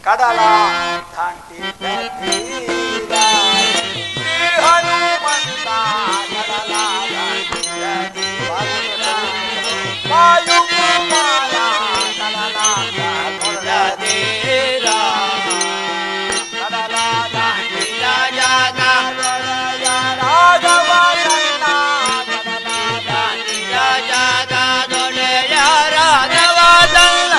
ಕಡಲ ದಾಟಿದ ಧೀರ ಹನುಮಂತ ಕಡಲ ದಾಟಿದ ವಾಯುಕುಮಾರ ಕಡಲ ದಾಟಿದ ಧೀರ ಕಡಲ ದಾಟಿದ ಜಾಗ ರಾಘವ ಕನ್ನ ಕಡಲ ದಾಟಿದ ಜಾಗ ದೊಡೆಯ ರಾಘವದಲ್ಲ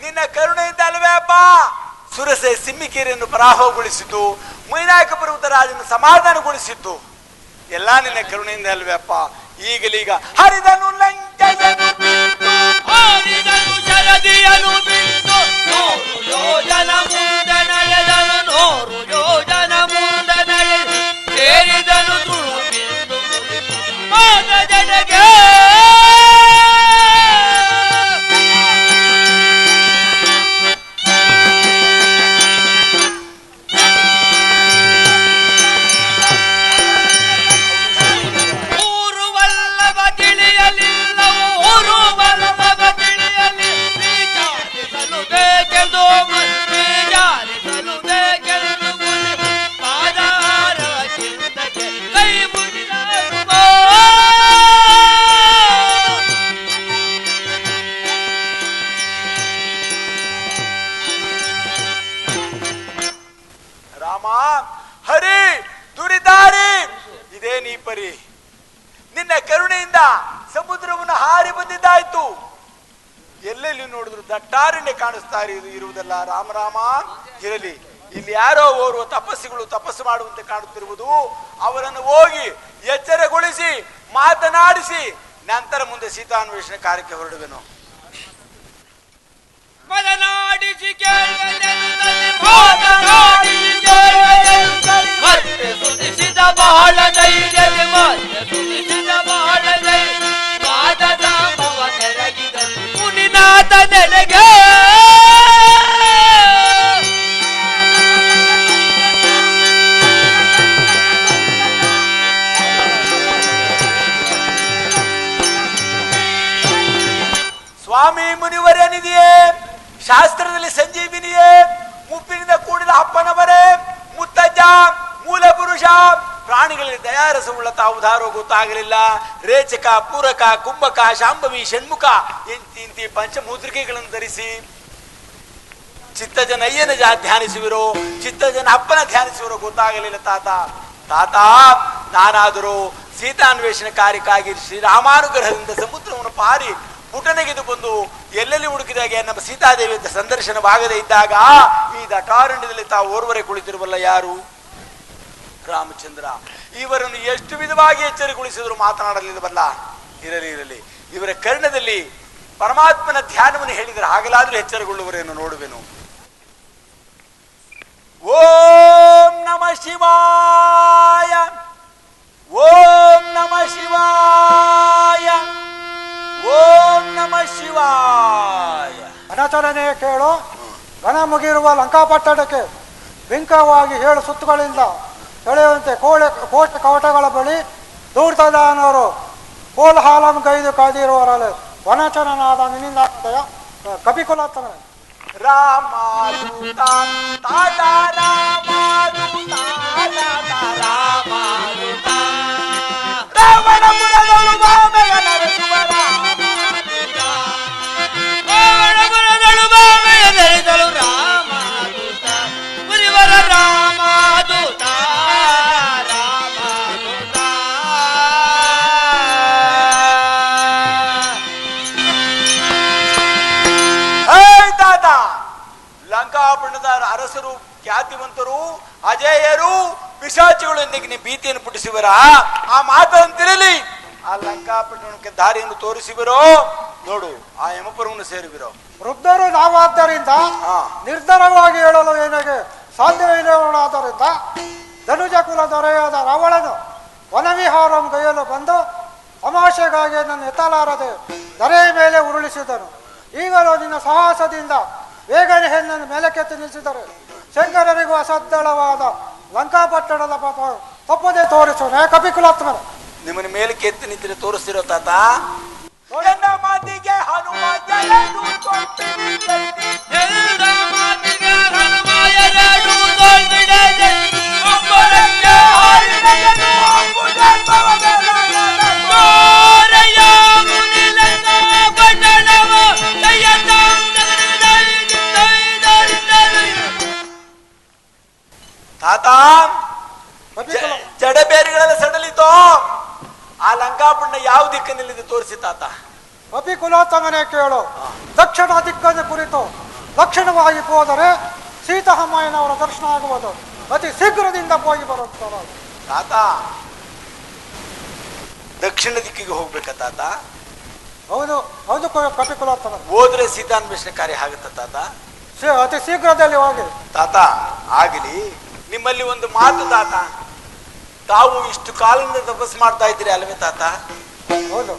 ನಿನ್ನ ಕರುಣೆಯಿಂದ ಅಲ್ವೇ ಅಪ್ಪ ಸುರಸೆ ಸಿಮ್ಮಿಕೇರಿಯನ್ನು ಪರಾಭವಗೊಳಿಸಿತು, ಮೈನಾಕ ಪರ್ವತರಾಜನ್ನು ಸಮಾಧಾನಗೊಳಿಸಿತು. ಎಲ್ಲ ನಿನ್ನ ಕರುಣೆಯಿಂದ ಅಲ್ವೇ ಅಪ್ಪ. ಈಗಲೀಗ ಹರಿದನು ಲಂಕೆಯನ್ನು ಬಿಟ್ಟು, ಹರಿದನು ಶರದಿಯನ್ನು ಬಿಟ್ಟು, 100 ಯೋಜನ ಮುಂದೆ ನಡೆದನು, 100 ಯೋಜನ ಮುಂದೆ ನಡೆದು ಸೇರಿದನು ತುಳು ಬಿಂದು ಪಾದ ಜಡೆಗೆ. ಹರಿ ದುರಿದಾರಿ ಇದೇ ನೀ ಪರಿ. ನಿನ್ನ ಕರುಣೆಯಿಂದ ಸಮುದ್ರವನ್ನು ಹಾರಿ ಬಂದಿದ್ದಾಯ್ತು. ಎಲ್ಲೆಲ್ಲಿ ನೋಡಿದ್ರು ದಟ್ಟಾರಣ್ಯ ಕಾಣಿಸ್ತಾ ಇರುವುದಲ್ಲ. ರಾಮ ರಾಮ ಇರಲಿ. ಇಲ್ಲಿ ಯಾರೋ ಓರ್ವ ತಪಸ್ಸಿಗಳು ತಪಸ್ಸು ಮಾಡುವಂತೆ ಕಾಣುತ್ತಿರುವುದು. ಅವರನ್ನು ಹೋಗಿ ಎಚ್ಚರಗೊಳಿಸಿ ಮಾತನಾಡಿಸಿ ನಂತರ ಮುಂದೆ ಸೀತಾನ್ವೇಷಣೆ ಕಾರ್ಯಕ್ಕೆ ಹೊರಡುವೆನು. ಮದನಾಡಿಸಿ ಸುನಿಸಿದ ಬಹಳ ಧೈರ್ಯದಿ ಸುನಿಸಿದ ಬಹಳ ಧೈರ್ಯ ಪಾದದ ಭವ ತೆರಗಿದ ಮುನಿನಾಥ ನೆಲೆಗೆ. ಸ್ವಾಮಿ ಮುನಿವರೇನಿದೆಯೇ? ಶಾಸ್ತ್ರದಲ್ಲಿ ಸಂಜೀವಿನಿಯೇ? ಮುಪ್ಪಿನಿಂದ ಕೂಡಿದ ಅಪ್ಪನವರೇ, ಮುತ್ತಜ್ಜ, ಮೂಲ ಪುರುಷ, ಪ್ರಾಣಿಗಳಲ್ಲಿ ದಯಾರಸವುಳ್ಳ ತಾವು ಧಾರೋ ಗೊತ್ತಾಗಲಿಲ್ಲ. ರೇಚಕ, ಪೂರಕ, ಕುಂಭಕ, ಶಾಂಭವಿ, ಷಣ್ಮುಖ ಇಂತಿ ಪಂಚಮೂತ್ರಿಕೆಗಳನ್ನು ಧರಿಸಿ ಚಿತ್ತಜನ ಅಯ್ಯನ ಧ್ಯಾನಿಸುವಿರೋ, ಚಿತ್ತಜನ ಅಪ್ಪನ ಧ್ಯಾನಿಸುವಿರೋ ಗೊತ್ತಾಗಲಿಲ್ಲ ತಾತ. ತಾತ, ನಾನಾದರೂ ಸೀತಾನ್ವೇಷಣೆ ಕಾರ್ಯಕ್ಕಾಗಿ ಶ್ರೀರಾಮಾನುಗ್ರಹದಿಂದ ಸಮುದ್ರವನ್ನು ಪಾರಿ ಪುಟನೆಗೆದು ಬಂದು ಎಲ್ಲೆಲ್ಲಿ ಹುಡುಕಿದಾಗ ನಮ್ಮ ಸೀತಾದೇವಿ ಸಂದರ್ಶನವಾಗದೇ ಇದ್ದಾಗ ಈ ದಟಾರಣ್ಯದಲ್ಲಿ ತಾವು ಓರ್ವರೆ ಕುಳಿತಿರುವಲ್ಲ ಯಾರು? ರಾಮಚಂದ್ರ. ಇವರನ್ನು ಎಷ್ಟು ವಿಧವಾಗಿ ಎಚ್ಚರಿಗೊಳಿಸಿದ್ರು ಮಾತನಾಡಲಿಲ್ಲವಲ್ಲ. ಇರಲಿ ಇರಲಿ, ಇವರ ಕರ್ಣದಲ್ಲಿ ಪರಮಾತ್ಮನ ಧ್ಯಾನವನ್ನು ಹೇಳಿದರೆ ಹಾಗಲಾದ್ರೂ ಎಚ್ಚರಗೊಳ್ಳುವರೇನು ನೋಡುವೆನು. ಓಂ ನಮ ಶಿವಾಯ, ಓಂ ನಮ ಶಿವಾಯ, ಓಂ ನಮ ಶಿವಾಯ. ಅನಚರಣೆ ಕೇಳು. ಘನ ಮುಗಿರುವ ಲಂಕಾಪಟ್ಟಣಕ್ಕೆ ಬಿಂಕವಾಗಿ 7 ಸುತ್ತುಗಳಿಂದ ಸೆಳೆಯುವಂತೆ ಕೋಟೆ ಕವಟಗಳ ಬಳಿ ದೂರ್ತದಾನವರು ಕೋಲ್ಹಾಲಂ ಗೈದು ಕಾದಿರುವವರಲ್ಲಿ ವನಚರನಾದ ನಿನ್ನಿಂದ ಕಪಿಕುಲೋತ್ತಮ ರಾಮಾದೂತ ತಾತ ರಾಮಾದೂತ ರಾಮಾದೂತ ರಾವಣಪುರದಳು ಬಾಮೆಯ ನರಸುವ ರಾಮಾದೂತ ರಾವಣಪುರದಳು ಬಾಮೆಯ ನರಿದಳು ರಾಮಾದೂತ ಮುನಿವರ ರಾಮ ಖ್ಯಾತಿವಂತರು ಅಜೇಯರು ಪಿಶಾಚಿಗಳು ಎಂದಿಗೆ ನೀವು ಭೀತಿಯನ್ನು ಪುಟ್ಟಿಸುವರ ಆ ಮಾತಂತಿರಲಿ. ಆ ಲಂಕಾಪಟ್ಟಣಕ್ಕೆ ದಾರಿಯನ್ನು ತೋರಿಸುವಿರೋ ನೋಡು, ಆ ಯಮಪುರವನ್ನು ಸೇರುವಿರೋ. ವೃದ್ಧರು ನಾವಾದ್ದರಿಂದ ನಿರ್ಧಾರವಾಗಿ ಹೇಳಲು ಏನಿಗೆ ಸಾಧ್ಯವಿಲ್ಲವಾದ್ದರಿಂದ ಧನುಜ ಕುಲ ದೊರೆಯಾದ ರಾವಣನು ವನವಿಹಾರಂ ಕೈಯಲು ಬಂದು ತಮಾಷೆಗಾಗಿ ನನ್ನ ಎತ್ತಲಾರದೆ ಧರೆಯ ಮೇಲೆ ಉರುಳಿಸಿದನು. ಈಗಲೂ ನಿನ್ನ ಸಾಹಸದಿಂದ ಬೇಗನೆ ಹೆಣ್ಣನ್ನು ಮೇಲಕ್ಕೆತ್ತಿ ನಿಲ್ಲಿಸಿದರೆ ಶಂಕರರಿಗೂ ಅಸದ್ದಳವಾದ ಲಂಕಾಪಟ್ಟಣದ ಪಾಪ ತಪ್ಪದೆ ತೋರಿಸೋಣ. ಕಪಿಕುಲಾತ್ಮನ ನಿಮ್ಮನ್ನ ಮೇಲಕ್ಕೆ ಎತ್ತಿ ನಿಂತಿರೆ ತೋರಿಸ್ತಿರೋ ತಾತ. ಮಾತಿಗೆ ತಾತ ಜಡಬೇರಿಗಳೆಲ್ಲ ಸಡಲಿತೋ. ಆ ಲಂಕಾಪಟ್ಟಣ ಯಾವ ದಿಕ್ಕಿನಲ್ಲಿದೆ ತೋರಿಸಿ ತಾತ. ಕಪಿಕುಲಾತ್ಮನೇ ಕೇಳು. ದಕ್ಷಿಣ ದಿಕ್ಕನ್ನು ಕುರಿತು ಲಕ್ಷಣವಾಗಿ ಹೋದರೆ ಸೀತಾರಾಮಯ್ಯನವರ ದರ್ಶನ ಆಗುವುದು. ಅತಿ ಶೀಘ್ರದಿಂದ ಹೋಗಿ ಬರುತ್ತಾರೆ ತಾತ. ದಕ್ಷಿಣ ದಿಕ್ಕಿಗೆ ಹೋಗ್ಬೇಕ ತಾತ? ಹೌದು ಹೌದು ಕಪಿಕುಲಾತ್ಮನ. ಹೋದ್ರೆ ಸೀತಾನ್ವೇಷಣೆ ಕಾರ್ಯ ಆಗುತ್ತ ತಾತ? ಅತಿ ಶೀಘ್ರದಲ್ಲಿ ಹೋಗಿ ತಾತ. ಆಗಲಿ. ನಿಮ್ಮಲ್ಲಿ ಒಂದು ಮಾತು ತಾತ, ತಾವು ಇಷ್ಟು ಕಾಲದಿಂದ ತಪಸ್ ಮಾಡ್ತಾ ಇದ್ದೀರಿ ಅಲ್ವೇ ತಾತ? ಹೌದು.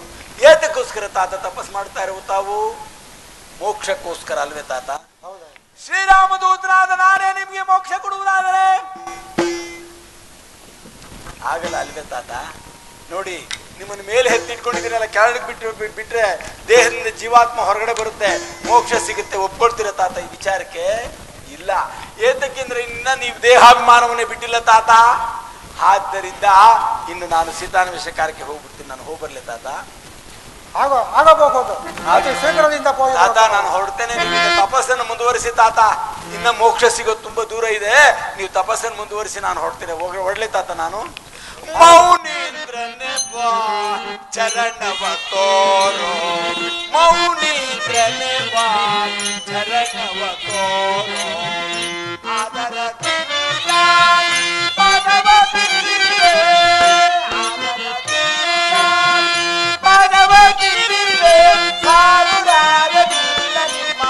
ಏತಕ್ಕೋಸ್ಕರ ತಾತ ತಪಸ್ ಮಾಡ್ತಾ ಇರುವ ತಾವು? ಮೋಕ್ಷಕ್ಕೋಸ್ಕರ ಅಲ್ವೇ ತಾತ? ಶ್ರೀರಾಮದೂತನಾದ ನಾನೇ ನಿಮ್ಗೆ ಮೋಕ್ಷ ಕೊಡುವುದಾದರೆ ಆಗಲ್ಲ ಅಲ್ವೇ ತಾತ? ನೋಡಿ, ನಿಮ್ಮನ್ನು ಮೇಲೆ ಎತ್ತಿಟ್ಕೊಂಡಿದ್ದೀರಲ್ಲ, ಕೆಳಗೆ ಬಿಟ್ರೆ ದೇಹದಿಂದ ಜೀವಾತ್ಮ ಹೊರಗಡೆ ಬರುತ್ತೆ, ಮೋಕ್ಷ ಸಿಗುತ್ತೆ. ಒಪ್ಕೊಳ್ತೀರ ತಾತ ಈ ವಿಚಾರಕ್ಕೆ? ಇಲ್ಲ. ಏತಕ್ಕೆಂದ್ರೆ ಇನ್ನ ನೀವು ದೇಹಾಭಿಮಾನವನ್ನೇ ಬಿಟ್ಟಿಲ್ಲ ತಾತ. ಆದ್ದರಿಂದ ಇನ್ನು ನಾನು ಸೀತಾನ್ವೇಷ ಕಾರ್ಯಕ್ಕೆ ಹೋಗ್ಬಿಡ್ತೀನಿ. ನಾನು ಹೋಗ್ಬರ್ಲೆ ತಾತ? ಆಗಬಹುದು. ಅತಿ ಶೀಘ್ರದಿಂದ ತಾತ ನಾನು ಹೊರಡ್ತೇನೆ. ನೀವು ತಪಸ್ಸನ್ನು ಮುಂದುವರಿಸಿ ತಾತ. ಇನ್ನ ಮೋಕ್ಷ ಸಿಗೋದು ತುಂಬಾ ದೂರ ಇದೆ. ನೀವು ತಪಸ್ಸನ್ನು ಮುಂದುವರಿಸಿ, ನಾನು ಹೊರಡ್ತೇನೆ. ಹೊರಡ್ಲೆ ತಾತ ನಾನು. ಮೌನೀಂದ್ರನೆ ಬಾ ಚರಣವ ತೋರೋ, ಮೌನೀಂದ್ರನೆ ಬಾ ಚರಣವ ತೋರೋ, ಆದರ ಪದವ ಕಿರಿವೆ, ಆದರ ಪದವ ಕಿರಿವೆ, ಸಾರುರಾಗದಿಲ್ಲ ನಿಮ್ಮ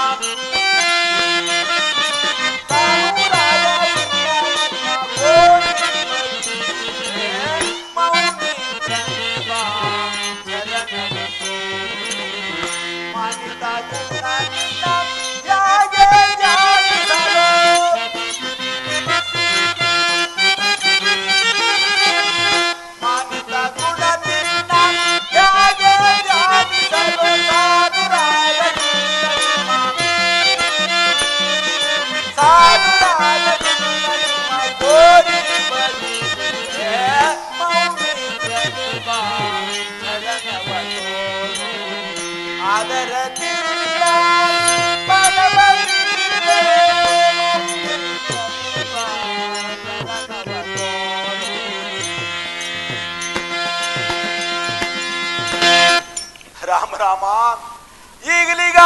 ರಾಮ ರಾಮ. ಈಗಲೀಗ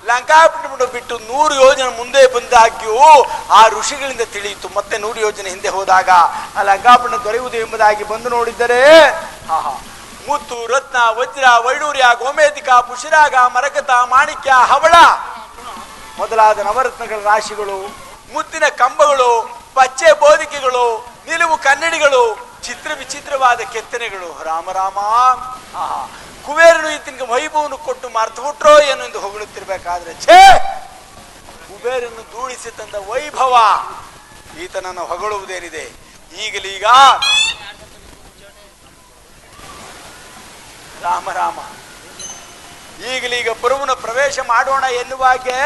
ಲಂಕಾಪಟ್ಟಣ ಬಿಟ್ಟು 100 ಯೋಜನೆ ಮುಂದೆ ಬಂದಾಗ್ಯೂ ಆ ಋಷಿಗಳಿಂದ ತಿಳಿಯಿತು. ಮತ್ತೆ 100 ಯೋಜನೆ ಹಿಂದೆ ಹೋದಾಗ ಆ ಲಂಕಾಪಟ್ಟಣ ದೊರೆಯುವುದು ಎಂಬುದಾಗಿ ಬಂದು ನೋಡಿದ್ದರೆ, ಮುತ್ತು, ರತ್ನ, ವಜ್ರ, ವೈಡೂರ್ಯ, ಗೋಮೇಧಿಕ, ಪುಷಿರಾಗ, ಮರಕತ, ಮಾಣಿಕ್ಯ, ಹವಳ ಮೊದಲಾದ ನವರತ್ನಗಳ ರಾಶಿಗಳು, ಮುತ್ತಿನ ಕಂಬಗಳು, ಪಚ್ಚೆ ಬೋಧಿಕೆಗಳು, ನಿಲುವು ಕನ್ನಡಿಗಳು, ಚಿತ್ರ ವಿಚಿತ್ರವಾದ ಕೆತ್ತನೆಗಳು. ರಾಮ ರಾಮ. ಕುಬೇರನು ಈತನಿಗೆ ವೈಭವವನ್ನು ಕೊಟ್ಟು ಮರ್ತು ಬಿಟ್ರೋ ಏನು ಎಂದು ಹೊಗಳುತ್ತಿರ್ಬೇಕಾದ್ರೆ, ಛೇ, ಕುಬೇರನ್ನು ಧೂಳಿಸಿ ತಂದ ವೈಭವ ಈತನನ್ನು ಹೊಗಳುವುದೇನಿದೆ? ಈಗಲೀಗ ರಾಮ ರಾಮ. ಈಗಲೀಗ ಪುರವನ್ನು ಪ್ರವೇಶ ಮಾಡೋಣ ಎನ್ನುವಾಗೆ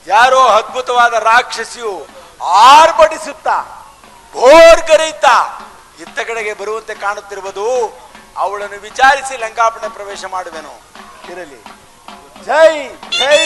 ಯಾರೋ ಅದ್ಭುತವಾದ ರಾಕ್ಷಸಿಯು ಆರ್ಭಟಿಸುತ್ತಾ ಘೋರ್ಗರೆಯುತ್ತಾ ಇತ್ತ ಕಡೆಗೆ ಬರುವಂತೆ ಕಾಣುತ್ತಿರುವುದು. ಅವಳನ್ನು ವಿಚಾರಿಸಿ ಲಂಕಾಪಟ್ಟಣ ಪ್ರವೇಶ ಮಾಡುವೆನು. ಇರಲಿ. ಜೈ ಜೈ.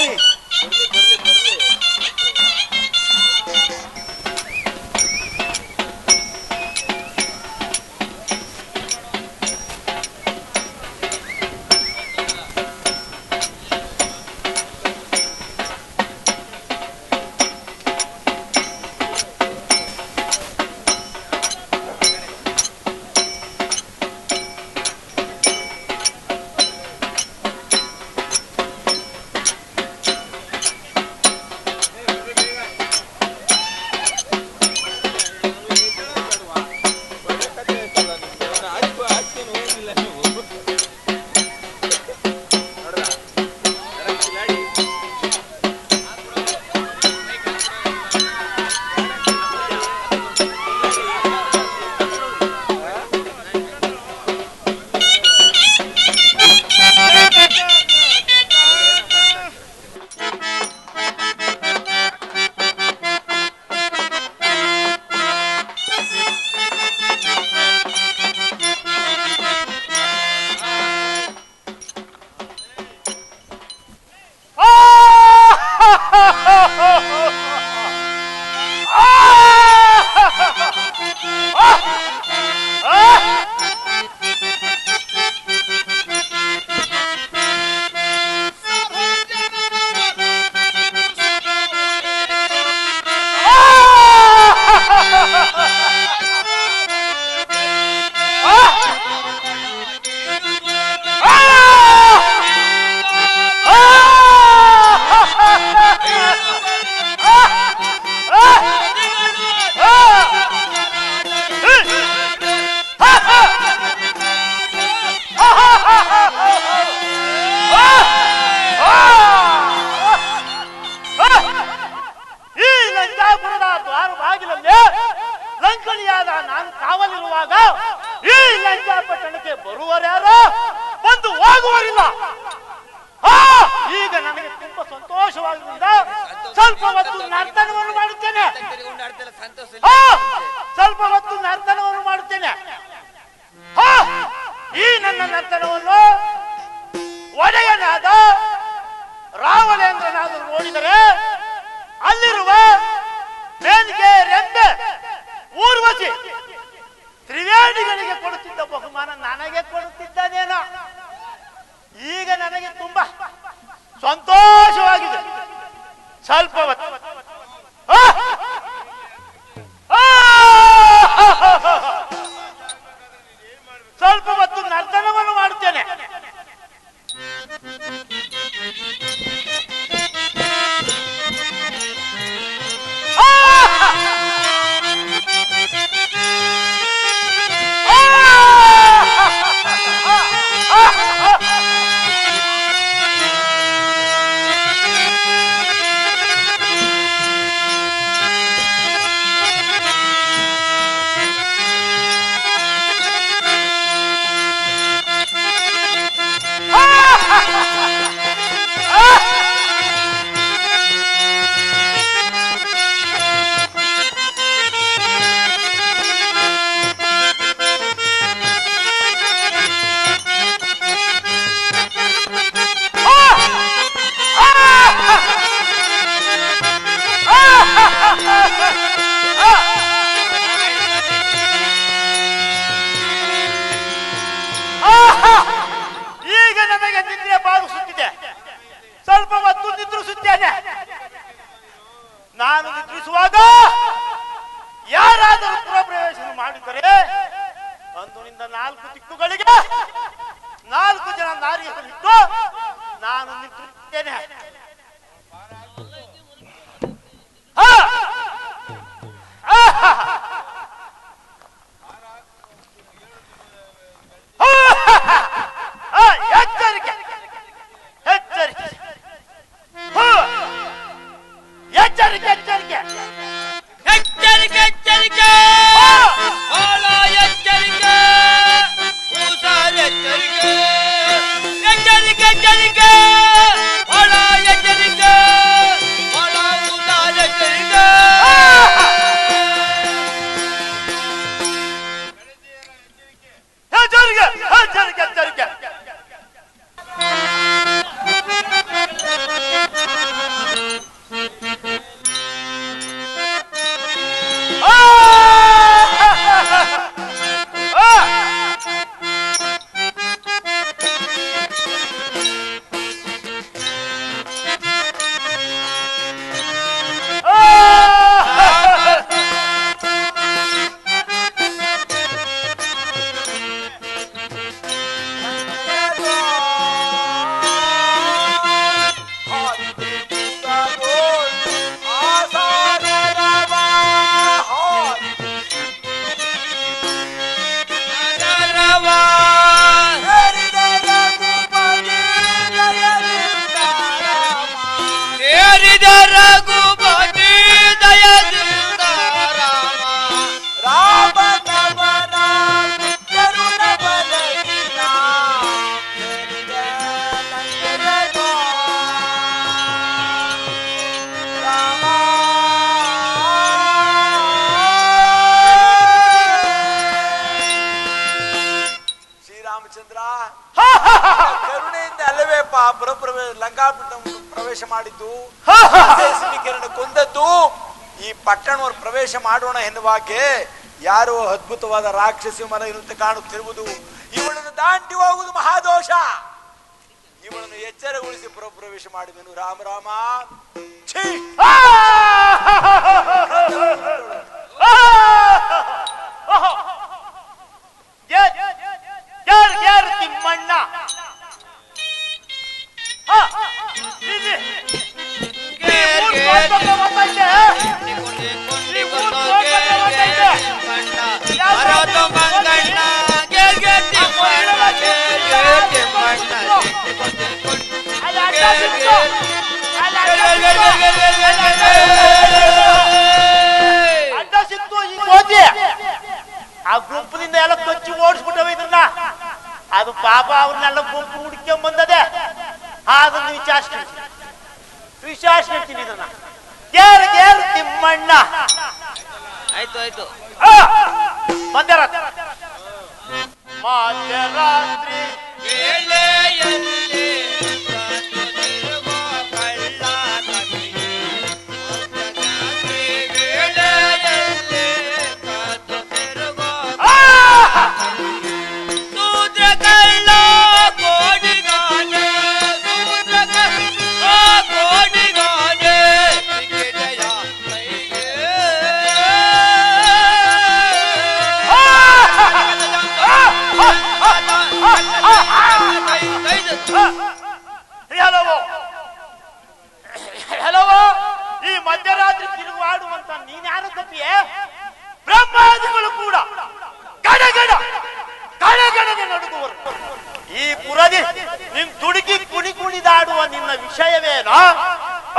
ಬಾಗಿಲಲ್ಲಿ ಲಂಕಣಿಯಾದ ನಾನು ಕಾವಲಿರುವಾಗ ಈ ಲಂಕಾಪಟ್ಟಣಕ್ಕೆ ಬರುವರ್ಯಾರೋ ಬಂದು ಹೋಗುವರಿಲ್ಲ. ಈಗ ನನಗೆ ತುಂಬಾ ಸಂತೋಷವಾಗುವುದರಿಂದ ಸ್ವಲ್ಪ ಹೊತ್ತು ನರ್ತನವನ್ನು ಮಾಡುತ್ತೇನೆ. ಸ್ವಲ್ಪ ಹೊತ್ತು ನರ್ತನವನ್ನು ಮಾಡುತ್ತೇನೆ. ಈ ನನ್ನ ನರ್ತನವನ್ನು ಒಡೆಯನಾದ ರಾವಣೇಂದ್ರನಾದರೂ ನೋಡಿದರೆ ಅಲ್ಲಿರುವ ಮೇಲ್ಗೆ ರೆಂಬೆ ಊರ್ವಶಿ ತ್ರಿವೇಣಿಗಳಿಗೆ ಕೊಡುತ್ತಿದ್ದ ಬಹುಮಾನ ನನಗೆ ಕೊಡುತ್ತಿದ್ದಾನೇನೋ. ಈಗ ನನಗೆ ತುಂಬಾ ಸಂತೋಷವಾಗಿದೆ. ಸ್ವಲ್ಪ ಹೊತ್ತು ಸ್ವಲ್ಪ ಹೊತ್ತು ನರ್ತನವನ್ನು ಮಾಡುತ್ತೇನೆ. ಈಗ ನನಗೆ ನಿದ್ರೆ ಬಾಗಿಸುತ್ತಿದೆ. ಸ್ವಲ್ಪ ಹೊತ್ತು ನಿದ್ರಿಸುತ್ತೇನೆ. ನಾನು ನಿದ್ರಿಸುವಾಗ ಯಾರಾದರೂ ಪುರಪ್ರವೇಶ ಮಾಡಿದರೆ ಅಂದಿನಿಂದ 4 ದಿಕ್ಕುಗಳಿಗೆ 4 ಜನ ನಾರಿಯರಿದ್ದು ನಾನು ನಿದ್ರಿಸುತ್ತೇನೆ. ಎಚ್ಚರಿಕೆ ಎಚ್ಚರಿಕೆ ಎಚ್ಚರಿಕೆ ಎಚ್ಚರಿಕೆ ಎಚ್ಚರಿಕೆ ಎಚ್ಚರಿಕೆ ಬಹಳ ಎಚ್ಚರಿಕೆ ಹುಷಾರ್ ಎಚ್ಚರಿಕೆ ಎಚ್ಚರಿಕೆ ಎಚ್ಚರಿಕೆ ಬಹಳ ಎಚ್ಚರಿಕೆ ಬಹಳ ಹುಷಾರ್ ಎಚ್ಚರಿಕೆ. ಎಚ್ಚರಿಕೆ ಎಚ್ಚರಿಕೆ ಎಚ್ಚರಿಕೆ ರಘುಪತಿ ದಯದಿಂದ ರಾಮ ರಾಮ ನವನ ಕರುಣ ಬಲಗಿನ ರಾಮ. ಶ್ರೀರಾಮಚಂದ್ರ ಕರುಣೆಯಿಂದ ಅಲ್ಲವೇ ಲಂಕಾಪಟ್ಟಣ ಪ್ರವೇಶ ಮಾಡಿದ್ದು, ಕಿರಣ ಕೊಂದದ್ದು, ಈ ಪಟ್ಟಣವನ್ನು ಪ್ರವೇಶ ಮಾಡೋಣ ಎನ್ನುವಾಗೆ ಯಾರೋ ಅದ್ಭುತವಾದ ರಾಕ್ಷಸಿ ಮರ ಇರುವಂತೆ ಕಾಣುತ್ತಿರುವುದು. ಇವಳನ್ನು ದಾಟಿ ಹೋಗುವುದು ಮಹಾದೋಷ. ಇವಳನ್ನು ಎಚ್ಚರಗೊಳಿಸಿ ಪ್ರವೇಶ ಮಾಡಿದನು. ರಾಮ ರಾಮ. ಛೀ! ತಿಮ್ಮಣ್ಣ ಅಡ್ಡ ಅದು ಪಾಪ ಅವ್ರನ್ನೆಲ್ಲ ಗುಂಪು ಹುಡ್ಕೊಂಡ್ ಬಂದದೆ. ಅದನ್ನು ವಿಚಾರಿಸ್ತೀನಿ ಇದನ್ನ. ಗೇರು ತಿಮ್ಮಣ್ಣ ಆಯ್ತು ಆಯ್ತು. ಮಧ್ಯರಾತ್ರಿ ವೇಳೆಯಲ್ಲಿ ಕಾದು ತಿರುಗೋ ಕಳ್ಳ ನಮಗೆ. ವೇಳೆಯಲ್ಲಿ ಕಾದು ತಿರುಗೋ ಸೂದ್ರ ಕಳ್ಳ ಕೋಡಿಗಾನೆ. ಸೂದ್ರ ಕಳ್ಳ ಕೋಡಿಗಾನೆ ಕಿಟಯ ಕೈಗೆ. ಹೆಲವೋ, ಈ ಮಧ್ಯರಾತ್ರಿ ತಿರುಗಾಡುವಂತ ನೀನ್ಯಾರು ತಪ್ಪಿಯೇ? ಬ್ರಹ್ಮಾದಿಗಳು ಕೂಡ ಗಡಗಡಗೆ ನಡುಗುವರು. ಈ ಪುರದಿ ನಿನ್ ತುಡುಕಿ ಕುಣಿದಾಡುವ ನಿನ್ನ ವಿಷಯವೇನೋ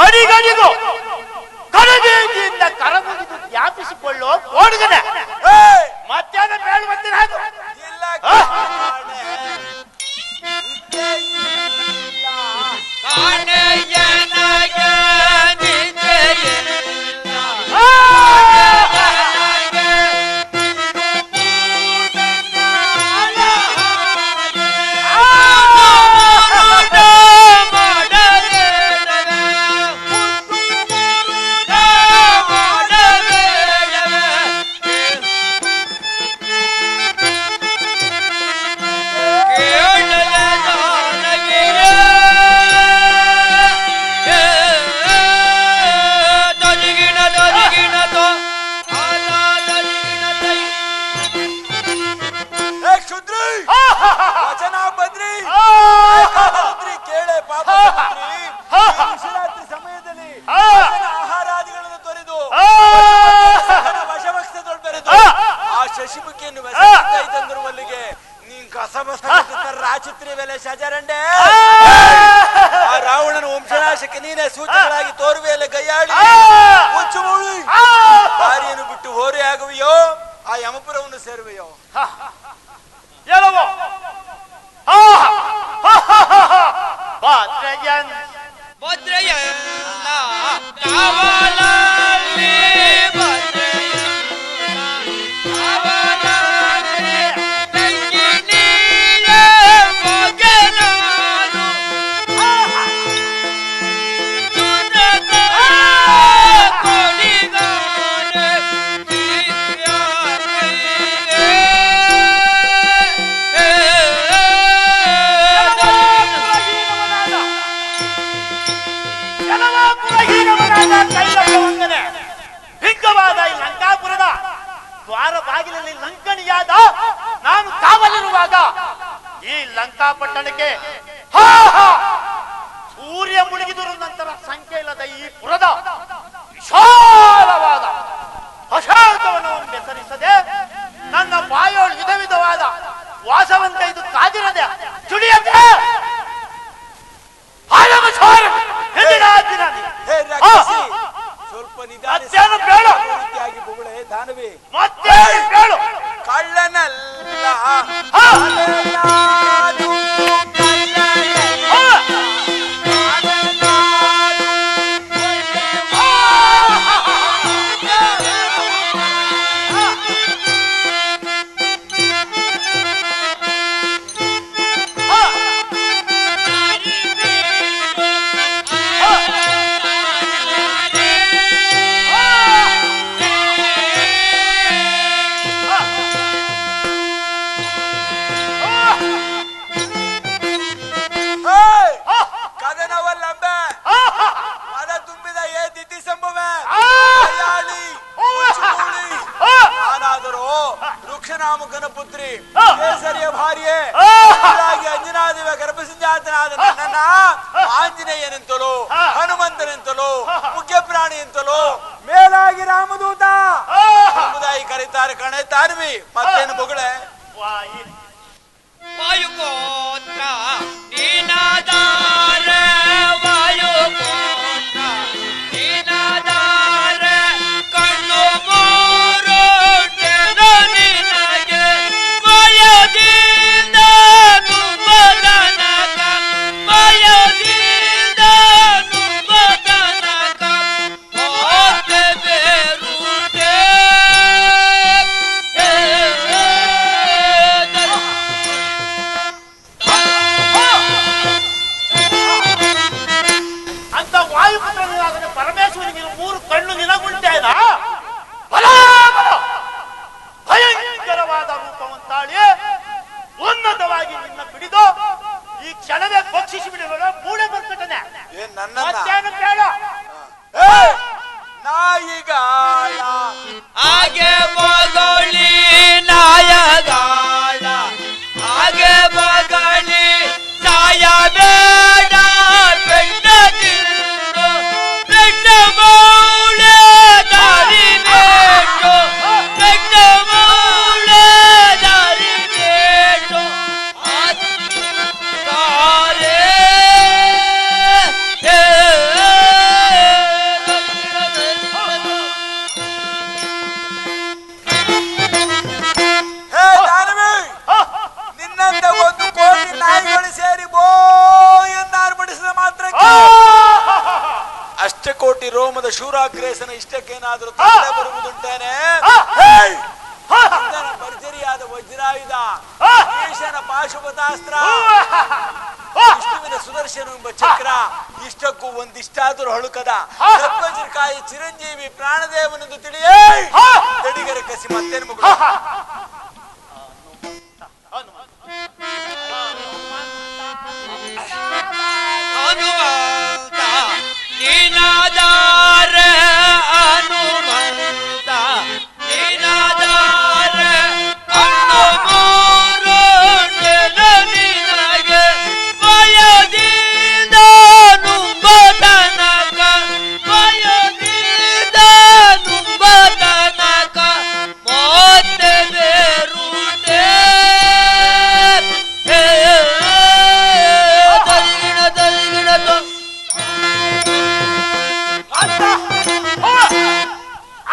ಅಡಿಗಡಿಗೂ ಕರಬೇಕಿಯಿಂದ ಕರಮುಗಿದು ಜ್ಞಾಪಿಸಿಕೊಳ್ಳೋ ಕೋಡುಗನೆ. ಮತ್ತೇನ ಬೇಡ ಬಂದಿರ ಇಲ್ಲ ಕಾಣೆಯನಗೆ ನಿದ್ದೆಯಿಲ್ಲ. ಕೇಳೆ ಪಾಪ ಶಿವರಾತ್ರಿ ಸಮಯದಲ್ಲಿ ಆಹಾರಾದಿಗಳನ್ನು ತೊರೆದು ವಶವಕ್ಷದೊಳ್ಬೆರೆದು ಆ ಶಶಿಮುಖಿಯನ್ನು ತಂದಿರುವಲ್ಲಿಗೆ ನೀನ್ ಕಸಬಸ ರಾಚಿತ್ರಿ ವೇಲೆ ಶಜರಂಡೆ. ಆ ರಾವಣನ ವಂಶನಾಶಕ್ಕೆ ನೀನೇ ಸೂಚಕರಾಗಿ ತೋರುವೆಯಲ್ಲಿ ಕೈಯಾಡಿ ಮುಚ್ಚುಮೂಳಿ ದಾರಿಯನ್ನು ಬಿಟ್ಟು ಹೋರೆ ಆಗುವೆಯೋ ಆ ಯಮಪುರವನ್ನು ಸೇರುವೆಯೋ? ಎಲ್ಲವೋ ಭದ್ರಯನ್ನ ಕಾವಲಲ್ಲಿ ಭದ್ರಯನ್ನ ಕಾವಲಲ್ಲಿ ತಂಗಿನಿಯ ಮೊಗನಾರು ಸುಂದರ ಕೊಡಿಗಾನೆ ದಿವ್ಯ ಕೈಗೆ. ಭಿಂಗವಾದ ಈ ಲಂಕಾಪುರದ ದ್ವಾರ ಬಾಗಿಲಲ್ಲಿ ಲಂಕಣಿಯಾದ ನಾನು ಕಾವಲಿರುವಾಗ ಈ ಲಂಕಾಪಟ್ಟಣಕ್ಕೆ ಸೂರ್ಯ ಮುಳುಗಿದರು ನಂತರ ಸಂಖ್ಯೆ ಇಲ್ಲದ ಈ ಪುರದ ವಿಶಾಲವಾದ ಅಶಾಂತವನ್ನು ಬೆಸರಿಸದೆ ನನ್ನ ಬಾಯೋಳು ವಿಧ ವಿಧವಾದ ವಾಸವಂತ ಇದು ಕಾದಿರದೆ ಚುಡಿಯದೆ ಸ್ವಲ್ಪ ನಿಧಾನ ಬೊಗಳೆ ದಾನವೇ ಮತ್ತೆ ಹೇಳು. ಕಳ್ಳನಲ್ಲ ವೃಕ್ಷನಾಮಕನ ಪುತ್ರಿ ಕೇಸರಿಯ ಭಾರ್ಯೆ ಅಂಜನಾದೇವ ಗರ್ಭಸಂಜಾತನಾದ ನನ್ನನ್ನ ಆಂಜನೇಯನೆಂತಲೋ ಹನುಮಂತನೆಂತಲೋ ಮುಖ್ಯ ಪ್ರಾಣಿ ಎಂತಲೋ ಮೇಲಾಗಿ ರಾಮದೂತ ಎಂಬುದಾಗಿ ಕರೀತಾರೆ ಕಣೆ ತಾನ್ವಿ. ಮತ್ತೇನು ಬೊಗಳೆ ವಾಯುಪೋತ್ರ ನೀನಾದಾರ ವಾಯುಪೋತ್ರ ನೀನಾದಾರ ಕಣ್ಣು ಮೂರು ನಿನಗೆ ಭಯದಿಂದ ಕ್ಷಣವೇ ಭಕ್ಷಿಸಿ ಬಿಡುವ ಮೂಳೆ ಬರ್ಕಟ್ಟನೆ ಏನ್ ನನ್ನ ಮತ್ತೇನು ಬೇಡ. ನಾಯಿಗಾಳ ಹಾಗೆ ಮಗಳಿ ನಾಯಗಾಳ ಹಾಗೆ ಮಗಳಿ ಸಾಯಬೇಡ ಬೆಟ್ಟ ತಿಂದು ಬೆಟ್ಟ ಮೌಳೆ ದಾರಿ ಬೇಟು ಬೆಟ್ಟ ಮೌಳೆ ದಾರಿ ಬೇಟು ತಾರೆ ಹೇ ದಾನವಿ, ನಿನ್ನಂತ 1 ಕೋಟಿ ನಾಯಿಗಳು ಸೇರಿ ಬೋ ಎಂದಾರ್ಪಡಿಸಿದ ಮಾತ್ರ ಅಷ್ಟಕೋಟಿ ರೋಮದ ಶೂರಾಗ್ರೇಸನ ಇಷ್ಟಕ್ಕೇನಾದರೂ ತೊಂದರೆ ಬರುವುದುಂಟೇನೆ? ಇಂಧನ ಭರ್ಜರಿಯಾದ ವಜ್ರಾಯುಧ, ಈಶನ ಪಾಶುಪತಾಸ್ತ್ರ, ವಿಷ್ಣುವಿನ ಸುದರ್ಶನ ಎಂಬ ಚಕ್ರ, ಇಷ್ಟಕ್ಕೂ ಒಂದಿಷ್ಟಾದರೂ ಹಳುಕದ ಸದ್ವಜ್ರಕಾಯಿ ಚಿರಂಜೀವಿ ಪ್ರಾಣದೇವನೆಂದು ತಿಳಿಯೇ ತಡಿಗರ ಕಸಿ ಮತ್ತೇನು ಮಗಳು? ಹನುಮಂತ ನೀನಾದಾರ ಹನುಮಂತ ನೀನಾದಾರ ಕಣ್ಣು ಮೂರು ನಿನಗೆ ವಯದಿಂದ ನುಂಬ ತನಕ ವಯದಿಂದ ನುಂಬ ತನಕ ಮತ್ತೆ ಬೇರುಂಟೆ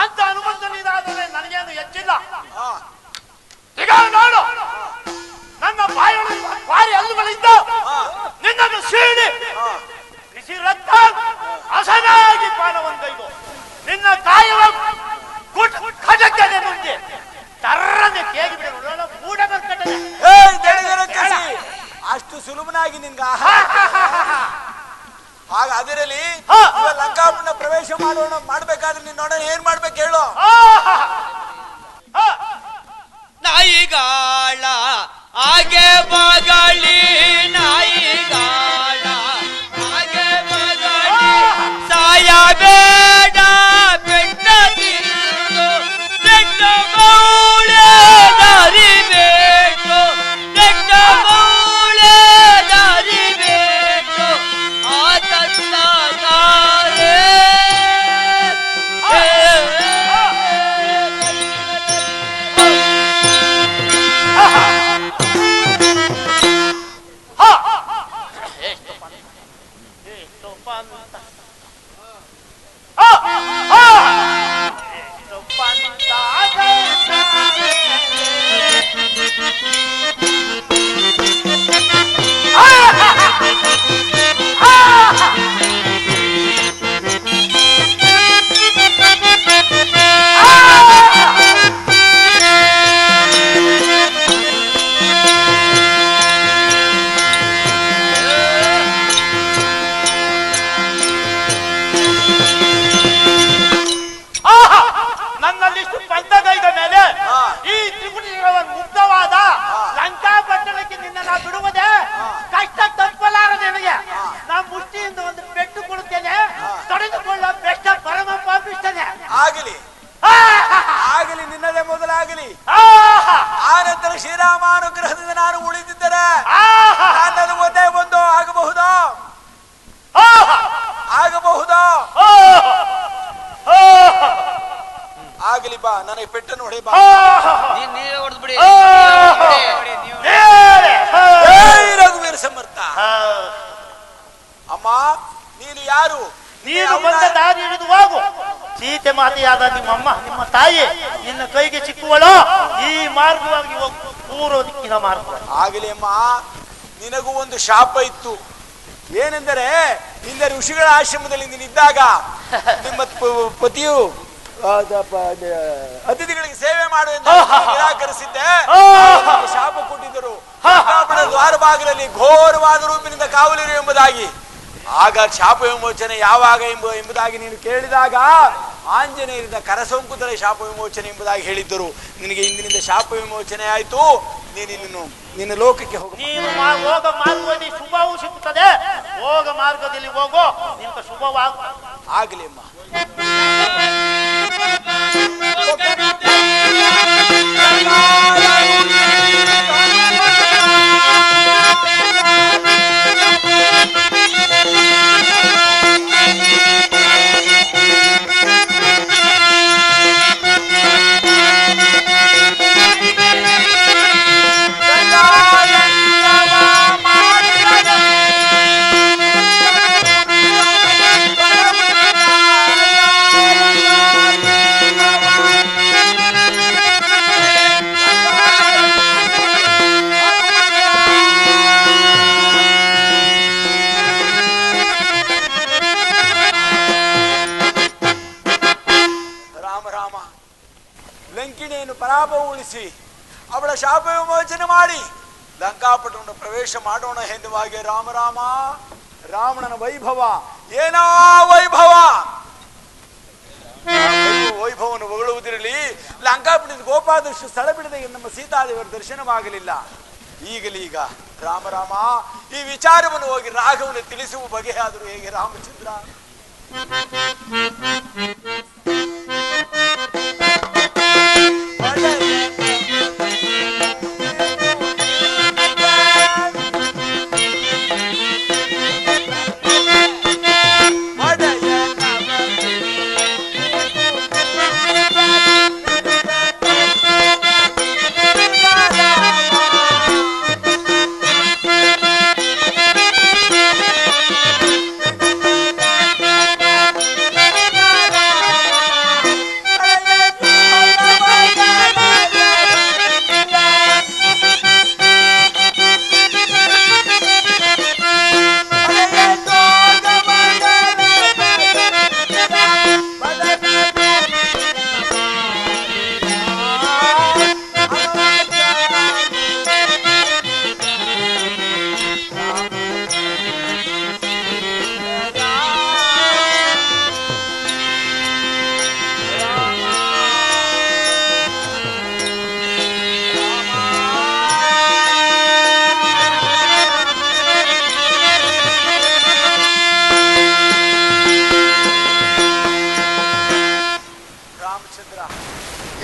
ಅಂತ ಹನುಮಂತ ನೀನಾದರೆ ನನಗೇನು ಹೆಚ್ಚಿಲ್ಲ. ಈಗ ನೋಡು, ನನ್ನ ಬಾಯೊಳಗೆ ಭಾರಿ ಹಲ್ಲುಗಳಿಂದ ನಿನ್ನನ್ನು ಸೀಳಿ ಬಿಸಿ ರಕ್ತ ಹಸನಾಗಿ ಪಾನವೊಂದೈದು ನಿನ್ನ ಕಾಯುವ ಖಜಕ್ಕೆ ಮುಂದೆ ತರ್ರನೆ ಕೇಗಿ ಬಿಡಲು ಮೂಡ ಬರ್ಕಟ್ಟನೆ. ತಡಿಗರ ಕಸಿ ಅಷ್ಟು ಸುಲಭನಾಗಿ ನಿನ್ಗ ಆಗ ಅದರಲ್ಲಿ ಲಂಕಾಪುರ ಪ್ರವೇಶ ಮಾಡ್ಬೇಕಾದ್ರೆ ನೀನ್ ನೋಡೋಣ ಏನ್ ಮಾಡ್ಬೇಕು ಹೇಳು? ನಾಯಿಗಾಳ ಹಾಗೆ ಮಗಳಿ ನಾಯಿಗಾಳ ಹಾಗೆ ಮಗಳಿ ಸಾಯಬೇಡ ಬೆಟ್ಟ ತಿಂದು ಬೆಟ್ಟ ಮೌಳೆ ದಾರಿ ಬೇಟು ಬೆಟ್ಟ ಮೌಳೆ ದಾರಿ ಬೇಟು ಆತಂತಾರೆ ನನ್ನಲ್ಲಿಷ್ಟು ಪಂಥಗೈದ ಮೇಲೆ ಈ ತ್ರಿಪುಟಿಗಳನ್ನು ಮುಗ್ಧವಾದ ಲಂಕಾಪಟ್ಟಣಕ್ಕೆ ನಿನ್ನ ನಾ ಬಿಡುವುದೇ ಕಷ್ಟ ತಪ್ಪಲಾರದೆ ನನಗೆ. ನಾ ಮುಷ್ಟಿಯಿಂದ ಒಂದು ಪೆಟ್ಟು ಕೊಡುತ್ತೇನೆ, ತೊಡೆದುಕೊಳ್ಳ ಬೆಟ್ಟ ಪರಮ ಪಾಪಿಸ್ತೇನೆ. ಆಗಲಿ ಆಗಲಿ, ನಿನ್ನದೇ ಮೊದಲಾಗಲಿ. ಆ ನಂತರ ಶ್ರೀರಾಮಾನುಗ್ರಹದಿಂದ ನಾನು ಉಳಿದಿದ್ದರೆ ನನ್ನದು ಒಂದೇ ಒಂದು ಆಗಬಹುದಾ? ಆಗಬಹುದಾ? ಆಗಲಿ ಬಾ, ನನಗೆ ಪೆಟ್ಟನ್ನು ಹೊಡೆ ಬಾ. ನೀವೇ ಹೊಡೆದು ಬಿಡಿ. ರಘುವೀರ ಸಮರ್ಥ, ಅಮ್ಮ ನೀನು ಯಾರು? ನೀನು ಬಂದ ದಾರಿ ಹಿಡಿದು ಹೋಗು. ಸೀತೆ ಮಾತೆಯಾದ ನಿಮ್ಮಮ್ಮ ನಿಮ್ಮ ತಾಯಿ ನಿನ್ನ ಕೈಗೆ ಸಿಕ್ಕುವಳು. ಈ ಮಾರ್ಗವಾಗಿ ಹೋಗು, ಪೂರ್ವ ದಿಕ್ಕಿನ ಮಾರ್ಗ. ಆಗಲಿ ಅಮ್ಮ, ನಿನಗೂ ಒಂದು ಶಾಪ ಇತ್ತು. ಏನೆಂದರೆ ನಿನ್ನ ಋಷಿಗಳ ಆಶ್ರಮದಲ್ಲಿ ನೀನಿದ್ದಾಗ ನಿಮ್ಮ ಪತಿಯು ಅತಿಥಿಗಳಿಗೆ ಸೇವೆ ಮಾಡು ಎಂದು ನಿರಾಕರಿಸಿದ್ದೆ. ಶಾಪ ಕೊಟ್ಟಿದ್ದರು, ದ್ವಾರ ಬಾಗಿಲಲ್ಲಿ ಘೋರವಾದ ರೂಪಿನಿಂದ ಕಾವಲಿರು ಎಂಬುದಾಗಿ. ಆಗ ಶಾಪ ವಿಮೋಚನೆ ಯಾವಾಗ ಎಂಬುದಾಗಿ ನೀನು ಕೇಳಿದಾಗ ಆಂಜನೇಯರಿಂದ ಕರಸೋಂಕುತರೆ ಶಾಪ ವಿಮೋಚನೆ ಎಂಬುದಾಗಿ ಹೇಳಿದ್ದರು. ನಿನಗೆ ಇಂದಿನಿಂದ ಶಾಪ ವಿಮೋಚನೆ ಆಯಿತು. ನೀನು ನಿನ್ನ ಲೋಕಕ್ಕೆ ಹೋಗ. ನೀನು ಹೋಗ ಮಾರ್ಗದಲ್ಲಿ ಶುಭವೂ ಸಿಗುತ್ತದೆ, ಹೋಗ ಮಾರ್ಗದಲ್ಲಿ ಹೋಗೋ ನಿಮ್ಗೆ ಶುಭವಾಗ ಆಗಲಿ ಅಮ್ಮ. ಲಂಕಿಣಿಯನ್ನು ಪರಾಭವಗೊಳಿಸಿ ಅವಳ ಶಾಪ ವಿಮೋಚನೆ ಮಾಡಿ ಲಂಕಾಪಟ್ಟಣವನ್ನು ಪ್ರವೇಶ ಮಾಡೋಣ ಎನ್ನುವಾಗೆ ರಾಮ ರಾಮ ರಾವಣನ ವೈಭವ ಏನೋ ವೈಭವ ವೈಭವವನ್ನು ಹೊಗಳುವುದಿರಲಿ. ಲಂಕಾಪಟ್ಟಣದ ಗೋಪಾದಷ್ಟು ಸ್ಥಳ ಬಿಡದೆ ನಮ್ಮ ಸೀತಾದೇವರ ದರ್ಶನವಾಗಲಿಲ್ಲ. ಈಗಲೀಗ ರಾಮ ರಾಮ ಈ ವಿಚಾರವನ್ನು ಹೋಗಿ ರಾಘವನು ತಿಳಿಸುವ ಬಗೆಯಾದರೂ ಹೇಗೆ ರಾಮಚಂದ್ರ?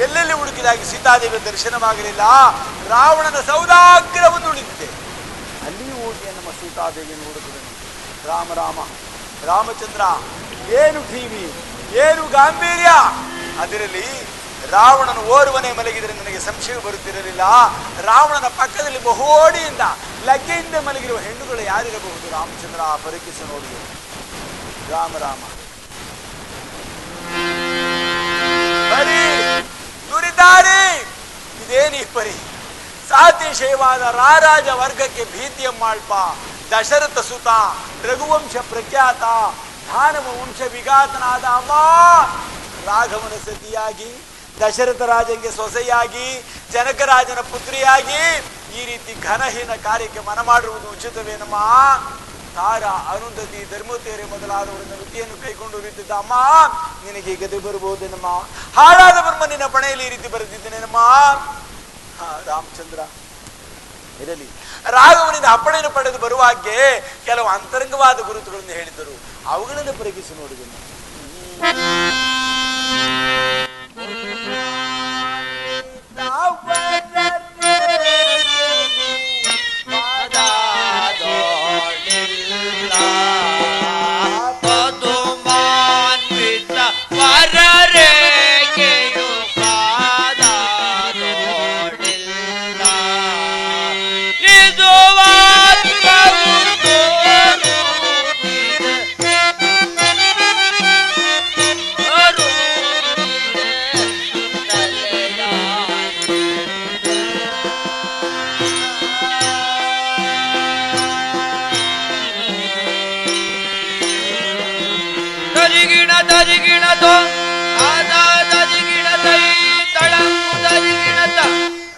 ಎಲ್ಲೆಲ್ಲಿ ಹುಡುಕಿದಾಗಿ ಸೀತಾದೇವಿಯ ದರ್ಶನವಾಗಲಿಲ್ಲ. ರಾವಣನ ಸೌದಾಗ್ರವನ್ನು ಉಳಿದಿದೆ. ಅಲ್ಲಿ ಹೋಗಿ ನಮ್ಮ ಸೀತಾದೇವಿಯನ್ನು ಹುಡುಕಿದನು. ರಾಮ ರಾಮ ರಾಮಚಂದ್ರ, ಏನು ಟಿವಿ, ಏನು ಗಾಂಭೀರ್ಯ! ಅದರಲ್ಲಿ ರಾವಣನು ಓರ್ವನೇ ಮಲಗಿದರೆ ನನಗೆ ಸಂಶಯ ಬರುತ್ತಿರಲಿಲ್ಲ. ರಾವಣನ ಪಕ್ಕದಲ್ಲಿ ಬಹುೋಡಿಯಿಂದ ಲಗ್ಗೆಯಿಂದ ಮಲಗಿರುವ ಹೆಣ್ಣುಗಳು ಯಾರಿರಬಹುದು? ರಾಮಚಂದ್ರ ಪರೀಕ್ಷಿಸಿ ನೋಡಿದೆ. ರಾಮ ರಾಮ ಬರೀ ನುರಿದಾರಿ ಇದೇನಿ ಪರಿ ಸಾತಿಶಯವಾದ ರಾರಾಜ ವರ್ಗಕ್ಕೆ ಭೀತಿಯ ಮಾಳ್ಪ ದಶರಥ ಸುತ ರಘುವಂಶ ಪ್ರಖ್ಯಾತ ದಾನವ ವಂಶ ವಿಘಾತನಾದ ಅಮ್ಮ ರಾಘವನ ಸತಿಯಾಗಿ ದಶರಥ ರಾಜಂಗೆ ಸೊಸೆಯಾಗಿ ಜನಕರಾಜನ ಪುತ್ರಿಯಾಗಿ ಈ ರೀತಿ ಘನಹೀನ ಕಾರ್ಯಕ್ಕೆ ಮನ ಮಾಡಿರುವುದು ಉಚಿತವೇನಮ್ಮ? ತಾರ ಅರುಂಧತಿ ಧರ್ಮತೇರೆ ಮೊದಲಾದವರನ್ನ ವೃತ್ತಿಯನ್ನು ಕೈಕೊಂಡು ಉರಿತಿದ್ದ ಅಮ್ಮ, ನಿನಗೆ ಗದೆ ಬರಬಹುದೇನಮ್ಮ? ಹಾಳಾದ ಬ್ರಹ್ಮ ನಿನ್ನ ಪಣೆಯಲ್ಲಿ ಈ ರೀತಿ ಬರೆದಿದ್ದೇನೇನಮ್ಮ? ರಾಮಚಂದ್ರ ಇರಲಿ. ರಾಘವನಿಂದ ಅಪ್ಪಣೆಯನ್ನು ಪಡೆದು ಬರುವಾಗೆ ಕೆಲವು ಅಂತರಂಗವಾದ ಗುರುತುಗಳನ್ನು ಹೇಳಿದ್ದರು. ಅವುಗಳನ್ನು ಪರೀಕ್ಷಿಸಿ ನೋಡಿದೆನು.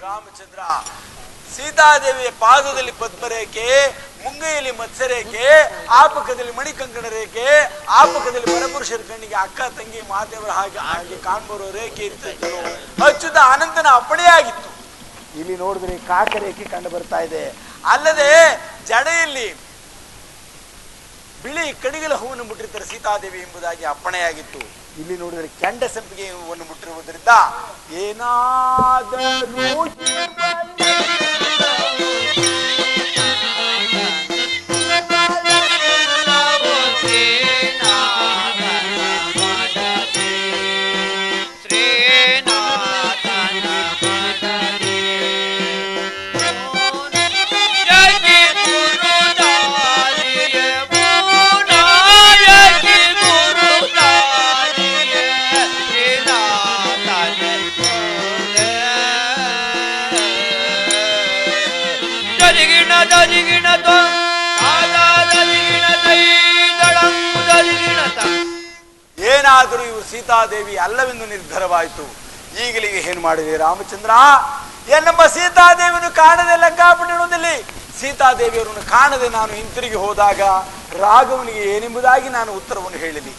ರಾಮಚಂದ್ರ ಸೀತಾದೇವಿಯ ಪಾದದಲ್ಲಿ ಪದ್ಮರೇಖೆ, ಮುಂಗೈಯಲ್ಲಿ ಮತ್ಸ್ಯರೇಖೆ, ಆಪಕದಲ್ಲಿ ಮಣಿಕಂಕಣ ರೇಖೆ, ಆಪಕದಲ್ಲಿ ಪರಪುರುಷರ ಕಣ್ಣಿಗೆ ಅಕ್ಕ ತಂಗಿ ಮಾತೆಯವರ ಹಾಗೆ ಕಾಣ್ಬರೋ ರೇಖೆ ಇರ್ತಿತ್ತು. ಅಚ್ಯುತ ಅನಂತನ ಅಪ್ಪಣೆಯಾಗಿತ್ತು. ಇಲ್ಲಿ ನೋಡಿದ್ರೆ ಕಾಕರೇಖೆ ಕಂಡು ಬರ್ತಾ ಇದೆ. ಅಲ್ಲದೆ ಜಡೆಯಲ್ಲಿ ಬಿಳಿ ಕಡಿಗಲ ಹೂವನ್ನು ಮುಟ್ಟಿರ್ತಾರೆ ಸೀತಾದೇವಿ ಎಂಬುದಾಗಿ ಅಪ್ಪಣೆಯಾಗಿತ್ತು. ಇಲ್ಲಿ ನೋಡಿದರೆ ಕೆಂಡ ಸಂಪಿಗೆ ಹೂವನ್ನು ಮುಟ್ಟಿರುವುದರಿಂದ ಏನಾದರೂ ಏನಾದರೂ ಇವರು ಸೀತಾದೇವಿ ಅಲ್ಲವೆಂದು ನಿರ್ಧಾರವಾಯಿತು. ಈಗಲಿಗೆ ಏನು ಮಾಡಿದೆ ರಾಮಚಂದ್ರ? ನಮ್ಮ ಸೀತಾದೇವಿಯನ್ನು ಕಾಣದೆ ಲಂಕಾಪಟ್ಟಣದಲ್ಲಿ ಸೀತಾದೇವಿಯವರನ್ನು ಕಾಣದೆ ನಾನು ಹಿಂತಿರುಗಿ ಹೋದಾಗ ರಾಘವನಿಗೆ ಏನೆಂಬುದಾಗಿ ನಾನು ಉತ್ತರವನ್ನು ಹೇಳಲಿ?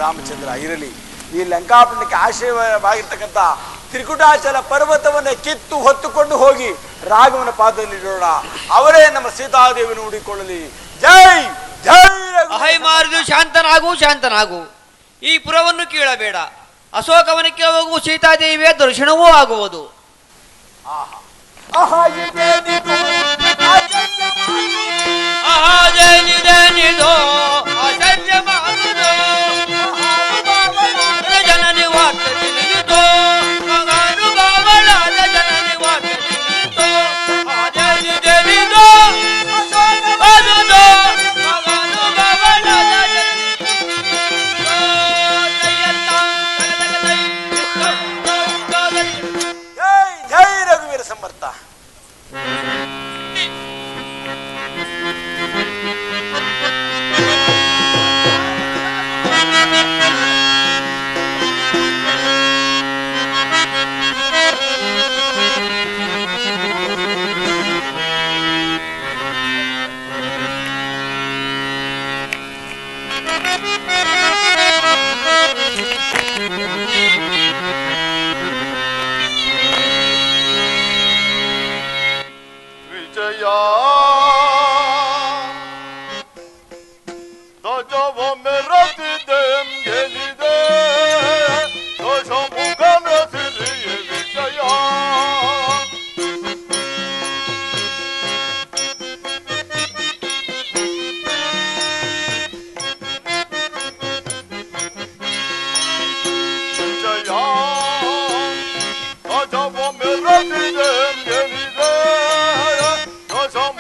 ರಾಮಚಂದ್ರ ಇರಲಿ, ಈ ಲಂಕಾಪಟ್ಟಣಕ್ಕೆ ಆಶ್ರಯವಾಗಿರ್ತಕ್ಕಂಥ ತ್ರಿಕುಟಾಚಲ ಪರ್ವತವನ್ನು ಕಿತ್ತು ಹೊತ್ತುಕೊಂಡು ಹೋಗಿ ರಾಘವನ ಪಾದದಲ್ಲಿಡೋಣ. ಅವರೇ ನಮ್ಮ ಸೀತಾದೇವಿಯನ್ನು ಹುಡಿಕೊಳ್ಳಲಿ. ಜೈ ಜೈ ಅಹೈ ಮಾರುದು ಶಾಂತನಾಗು ಶಾಂತನಾಗು. ಈ ಪುರವನ್ನು ಕೇಳಬೇಡ. ಅಶೋಕವನಕ್ಕೆ ಹೋಗುವ ಸೀತಾದೇವಿಯ ದರ್ಶನವೂ ಆಗುವುದು. ಜನನಿ ವಾರ್ತೆ ತಿಳಿಯಿತೋ ಜನನಿ ವಾರ್ತೆ ತಿಳಿಯಿತೋ ಜೈ ರಘುವೀರ ಸಮರ್ಥ. Come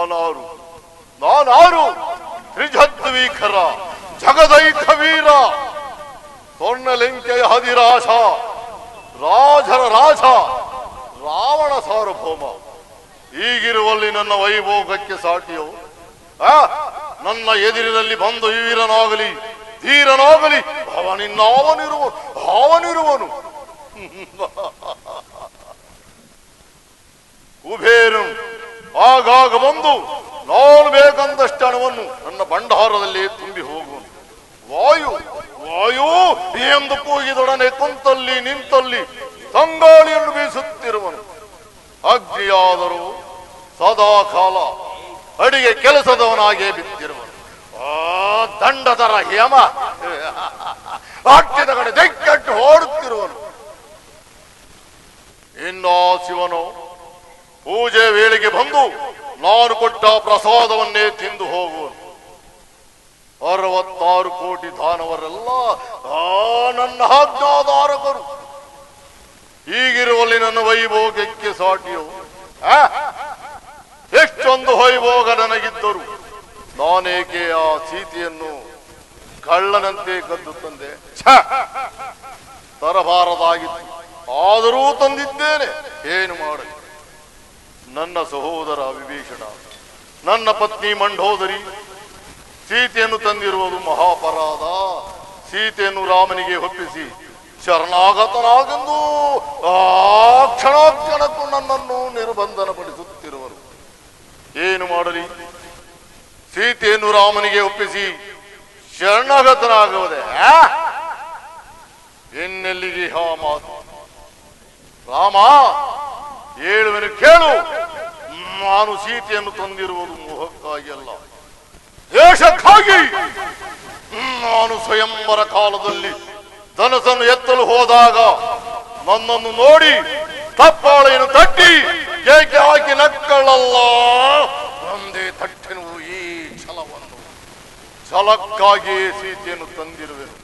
ನಾನಾರು ನಾನಾರು ತ್ರಿಜದ್ವೀಖರ ಜಗದೈಕ ವೀರ ಸ್ವರ್ಣಲೆಂಕೆಯ ಹದಿರಾಶ ರಾಜರ ರಾಜ ರಾವಣ ಸಾರ್ವಭೌಮ. ಈಗಿರುವಲ್ಲಿ ನನ್ನ ವೈಭೋಗಕ್ಕೆ ಸಾಟಿಯೋ? ನನ್ನ ಎದುರಿನಲ್ಲಿ ಬಂದು ವೀರನಾಗಲಿ ಧೀರನಾಗಲಿ ಅವನಿರುವನು. ಕುಬೇರನು ಆಗಾಗ ಬಂದು ನಾನು ಬೇಕಂದಷ್ಟು ಹಣವನ್ನು ನನ್ನ ಭಂಡಾರದಲ್ಲಿ ತುಂಬಿ ಹೋಗುವನು. ವಾಯು ವಾಯು ಎಂದು ಕೂಗಿದೊಡನೆ ಕುಂತಲ್ಲಿ ನಿಂತಲ್ಲಿ ತಂಗಾಳಿಯನ್ನು ಬೀಸುತ್ತಿರುವನು. ಅಗ್ನಿಯಾದರೂ ಸದಾ ಕಾಲ ಅಡಿಗೆ ಕೆಲಸದವನಾಗೇ ಬಿದ್ದಿರುವನು. ದಂಡದರ ಯಮ ಹಾಕಿದ ಕಡೆ ದಿಕ್ಕಟ್ಟು ಓಡುತ್ತಿರುವನು. ಇನ್ನು ಶಿವನು ಪೂಜೆ ವೇಳೆಗೆ ಬಂದು ನಾನು ಕೊಟ್ಟ ಪ್ರಸಾದವನ್ನೇ ತಿಂದು ಹೋಗುವನು. 66 ಕೋಟಿ ದಾನವರೆಲ್ಲ ನನ್ನ ಆಜ್ಞಾಧಾರಕರು. ಈಗಿರುವಲ್ಲಿ ನನ್ನ ವೈಭೋಗಕ್ಕೆ ಸಾಟಿಯೋ? ಎಷ್ಟೊಂದು ವೈಭೋಗ ನನಗಿದ್ದರು ನಾನೇಕೆ ಆ ಸೀತೆಯನ್ನು ಕಳ್ಳನಂತೆ ಕದ್ದು ತಂದೆ? ತರಬಾರದಾಗಿತ್ತು, ಆದರೂ ತಂದಿದ್ದೇನೆ. ಏನು ಮಾಡಲಿ? ನನ್ನ ಸಹೋದರ ವಿಭೀಷಣ, ನನ್ನ ಪತ್ನಿ ಮಂಡೋದರಿ ಸೀತೆಯನ್ನು ತಂದಿರುವುದು ಮಹಾಪರಾಧ. ಸೀತೆಯನ್ನು ರಾಮನಿಗೆ ಒಪ್ಪಿಸಿ ಶರಣಾಗತನಾಗೆಂದು ಆ ಕ್ಷಣಕ್ಕೂ ನನ್ನನ್ನು ನಿರ್ಬಂಧನಪಡಿಸುತ್ತಿರುವರು. ಏನು ಮಾಡಲಿ? ಸೀತೆಯನ್ನು ರಾಮನಿಗೆ ಒಪ್ಪಿಸಿ ಶರಣಾಗತನಾಗುವುದೇ? ಎನ್ನೆಲ್ಲಿಗೆ ಆ ಮಾತು? ರಾಮ ಹೇಳುವೆನು ಕೇಳು. ನಾನು ಸೀತೆಯನ್ನು ತಂದಿರುವುದು ಮೋಹಕ್ಕಾಗಿ ಅಲ್ಲ, ದೇಶಕ್ಕಾಗಿ. ನಾನು ಸ್ವಯಂವರ ಕಾಲದಲ್ಲಿ ಧನಸನ್ನು ಎತ್ತಲು ಹೋದಾಗ ನನ್ನನ್ನು ನೋಡಿ ತಪ್ಪಾಳೆಯನ್ನು ತಟ್ಟಿ ಕೇಕೆ ಹಾಕಿ ನಕ್ಕಳಲ್ಲ, ಒಂದೇ ತಟ್ಟೆನು ಈ ಛಲವನ್ನು. ಛಲಕ್ಕಾಗಿಯೇ ಸೀತೆಯನ್ನು ತಂದಿರುವೆನು.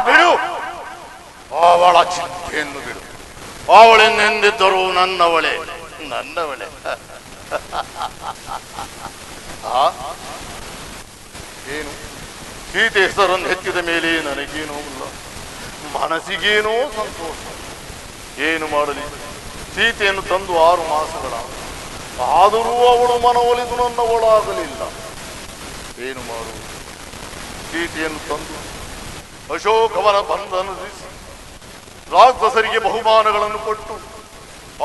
ಬಿಡು, ಅವಳ ಚಿಂತೆಯನ್ನು ಬಿಡು. ಅವಳೆನ್ನೆಂದಿದ್ದರೂ ನನ್ನವಳೆ. ಏನು ಸೀತೆ ಹೆಸರನ್ನು ಹೆಚ್ಚಿದ ಮೇಲೆ ನನಗೇನೋ ಇಲ್ಲ, ಮನಸ್ಸಿಗೇನೋ ಸಂತೋಷ. ಏನು ಮಾಡಲಿ? ಸೀತೆಯನ್ನು ತಂದು 6 ಮಾಸಗಳ, ಆದರೂ ಅವಳು ಮನವೊಲಿದು ನನ್ನವಳಾಗಲಿಲ್ಲ. ಏನು ಮಾಡು? ಸೀತೆಯನ್ನು ತಂದು ಅಶೋಕವನ ಬಂಧನದಿಸಿ ರಾಕ್ಷಸರಿಗೆ ಬಹುಮಾನಗಳನ್ನು ಕೊಟ್ಟು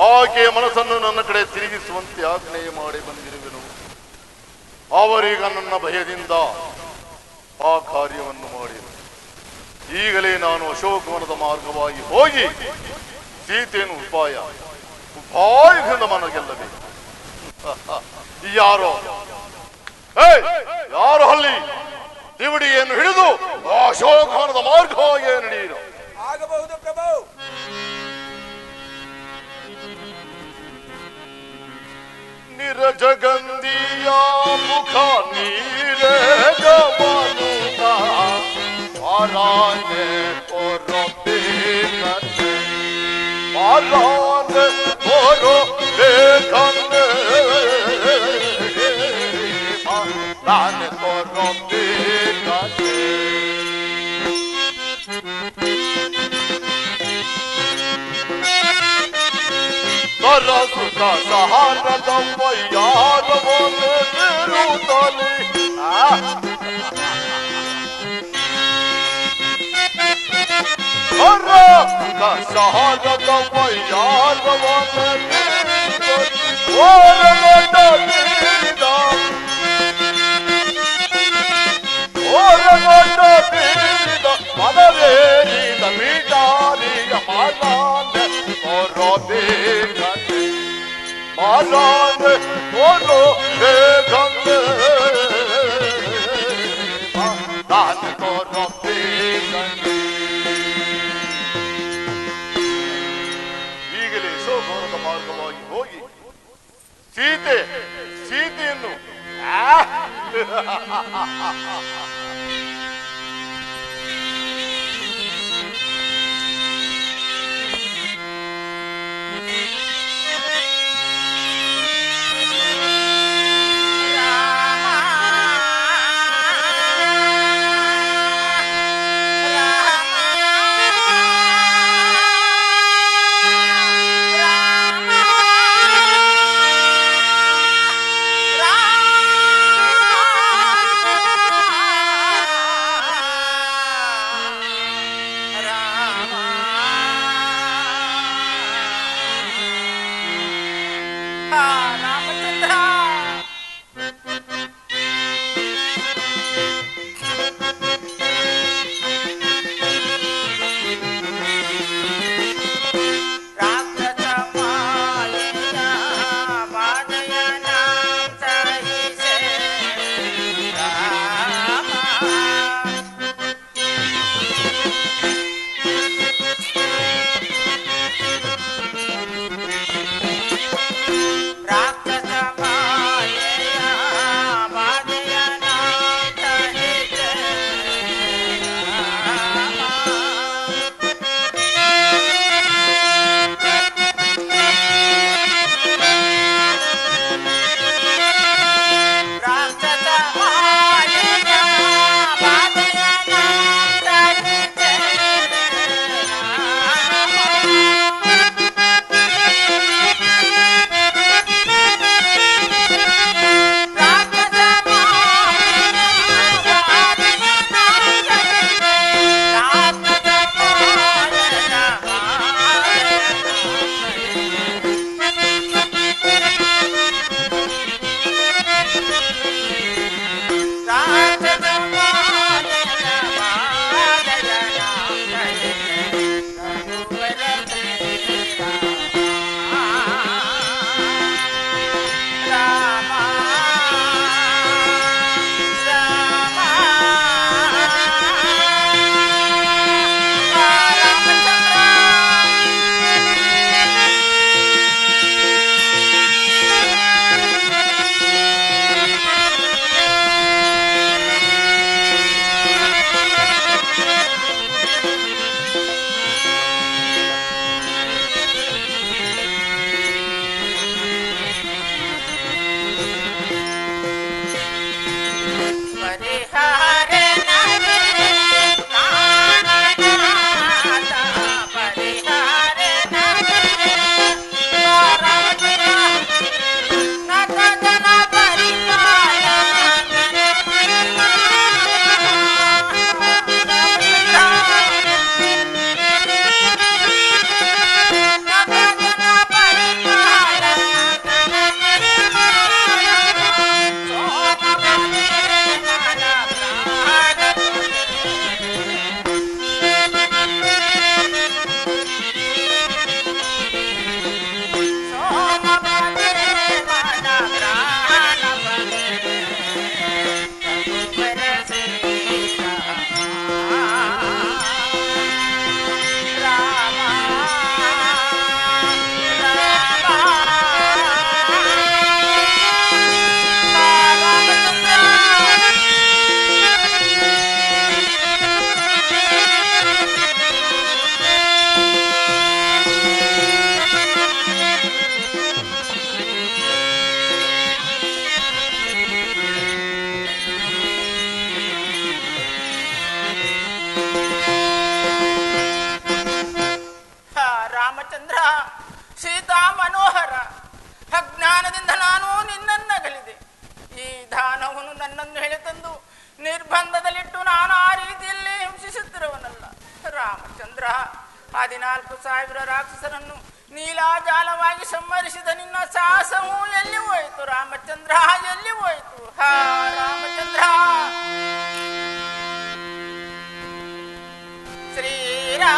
ಆಕೆಯ ಮನಸ್ಸನ್ನು ನನ್ನ ಕಡೆ ತಿರುಗಿಸುವಂತೆ ಆಜ್ಞೆಯ ಮಾಡಿ ಬಂದಿರುವೆನು. ಅವರೀಗ ನನ್ನ ಭಯದಿಂದ ಆ ಕಾರ್ಯವನ್ನು ಮಾಡಿದರು. ಈಗಲೇ ನಾನು ಅಶೋಕವನದ ಮಾರ್ಗವಾಗಿ ಹೋಗಿ ಸೀತೆಯನ್ನು ಉಪಾಯದಿಂದ ಮನಗೆಲ್ಲಬೇಕು. ಯಾರೋ ಅಲ್ಲಿ ದಿವಡಿಯನ್ನು ಹಿಡಿದು ಅಶೋಕವನದ ಮಾರ್ಗವಾಗಿ ನಡೆಯಿರು. ಆಗಬಹುದು ಪ್ರಭು. ನಿರಜಗಂಧಿಯ ಮುಖ ನೀರಜವನುತ ಪಾರಾನೆ ಕೊರಬೇಕನೆ, ಪಾರಾನೆ ಕೊರಬೇಕನೆ, ಪಾರಾನೆ ಕೊರಬೇಕನೆ. ಸರಸುತ ಸಹಾರದ ವಯ್ಯಾರವನ್ನು ತಿರುತ್ತಲಿ, ಸರಸುತ ಸಹಾರದ ವಯ್ಯಾರವನ್ನು ಓರಗೊಂಡ ಬೀರಿದ ಮನವೇರಿದ ಬೀಟಾರಿಯ ಮಾಲಾನೆ ಕೊರಬೇಕನೆ, ಮಾಲಾನೆ ಕೊರಬೇಕನೆ, ಮಾಲಾನೆ ಕೊರಬೇಕನೆ. ಈಗಲೇ ಅಶೋಕವನದ ಮಾರ್ಗವಾಗಿ ಹೋಗಿ ಸೀತೆಯನ್ನು ರಾಮಚಂದ್ರ, ಸೀತಾ ಮನೋಹರ, ಅಜ್ಞಾನದಿಂದ ನಾನು ನಿನ್ನನ್ನಗಲಿದೆ. ಈ ದಾನವನು ನನ್ನನ್ನು ಎಳೆತಂದು ನಿರ್ಬಂಧದಲ್ಲಿಟ್ಟು ನಾನು ಆ ರೀತಿಯಲ್ಲಿ ಹಿಂಸಿಸುತ್ತಿರುವನಲ್ಲ ರಾಮಚಂದ್ರ. 14,000 ರಾಕ್ಷಸರನ್ನು ನೀಲಾಜಾಲವಾಗಿ ಸಂಹರಿಸಿದ ನಿನ್ನ ಸಾಹಸವು ಎಲ್ಲಿ ಹೋಯಿತು ರಾಮಚಂದ್ರ, ಎಲ್ಲಿ ಹೋಯಿತು? ಹಾ ರಾಮಚಂದ್ರ. ಶ್ರೀರಾಮಚಂದ್ರ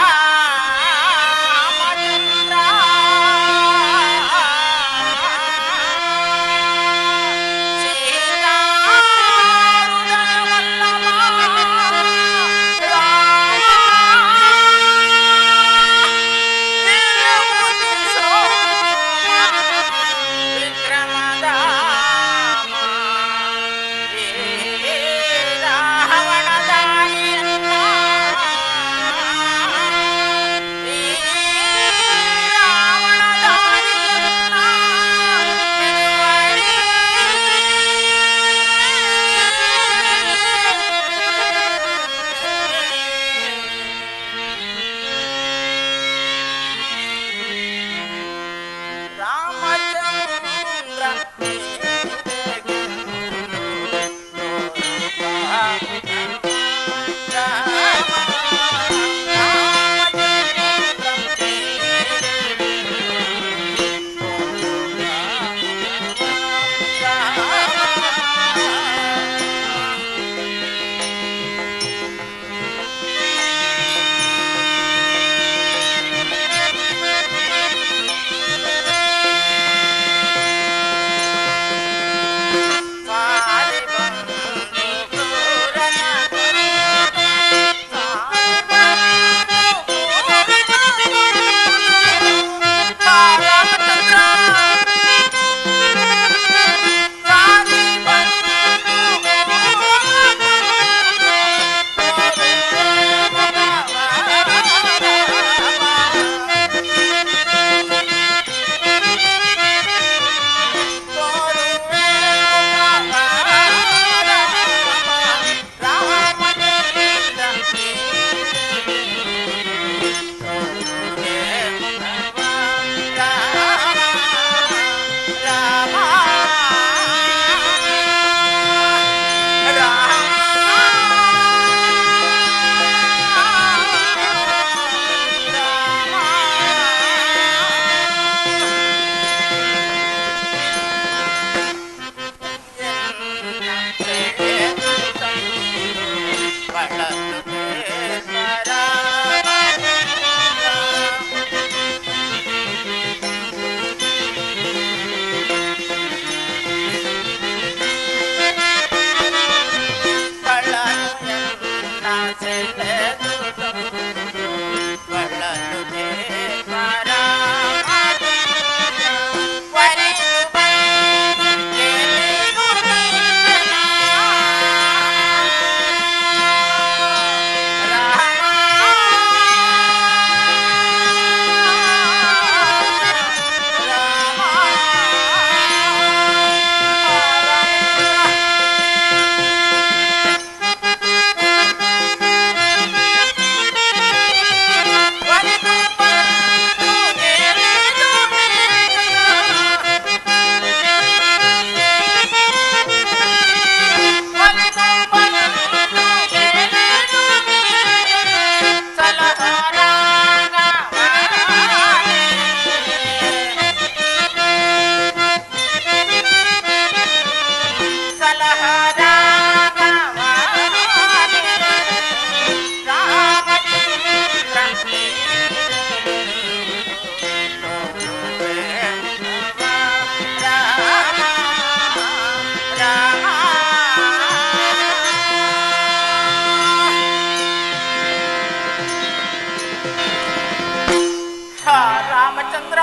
ರಾಮಚಂದ್ರ,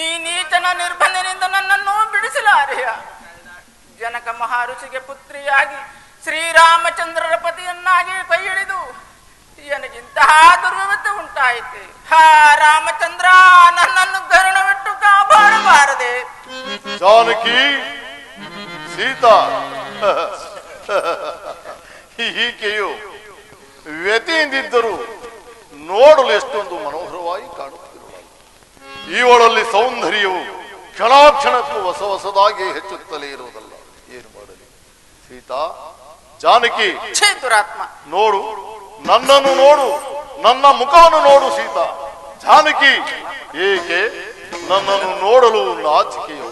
ಈ ನೀಚನ ನಿರ್ಬಂಧನೆಯಿಂದ ನನ್ನನ್ನು ಬಿಡಿಸಲಾರೆಯ. ಜನಕ ಮಹಾರುಷಿಗೆ ಪುತ್ರಿಯಾಗಿ ಶ್ರೀರಾಮಚಂದ್ರರ ಪತಿಯನ್ನಾಗಿ ಕೈ ಹಿಡಿದು ನನಗಿಂತಹ ದುರ್ವ್ಯವಸ್ಥೆ ಉಂಟಾಯಿತು. ಹಾ ರಾಮಚಂದ್ರ, ನನ್ನನ್ನು ಕರುಣವಿಟ್ಟು ಕಾಪಾಡಬಾರದೆ. ಜಾನಕಿ, ಸೀತಾ, ಈಕೆಯು ವ್ಯತಿಯಿಂದಿದ್ದರು ನೋಡಲು ಎಷ್ಟೊಂದು ಮನೋಹರವಾಗಿ ಕಾಣುತ್ತಿರುವಳು. ಇವಳಲ್ಲಿ ಸೌಂದರ್ಯವು ಕ್ಷಣಾಕ್ಷಣಕ್ಕೂ ಹೊಸ ಹೊಸದಾಗಿ ಹೆಚ್ಚುತ್ತಲೇ ಇರುವುದಲ್ಲ. ಏನು ಮಾಡಲಿ ಸೀತಾ, ಜಾನಕಿ, ಛೇ ದುರಾತ್ಮ, ನೋಡು, ನನ್ನನ್ನು ನೋಡು, ನನ್ನ ಮುಖವನ್ನು ನೋಡು. ಸೀತಾ, ಜಾನಕಿ, ಏಕೆ ನನ್ನನ್ನು ನೋಡಲು ನಾಚಿಕೆಯು?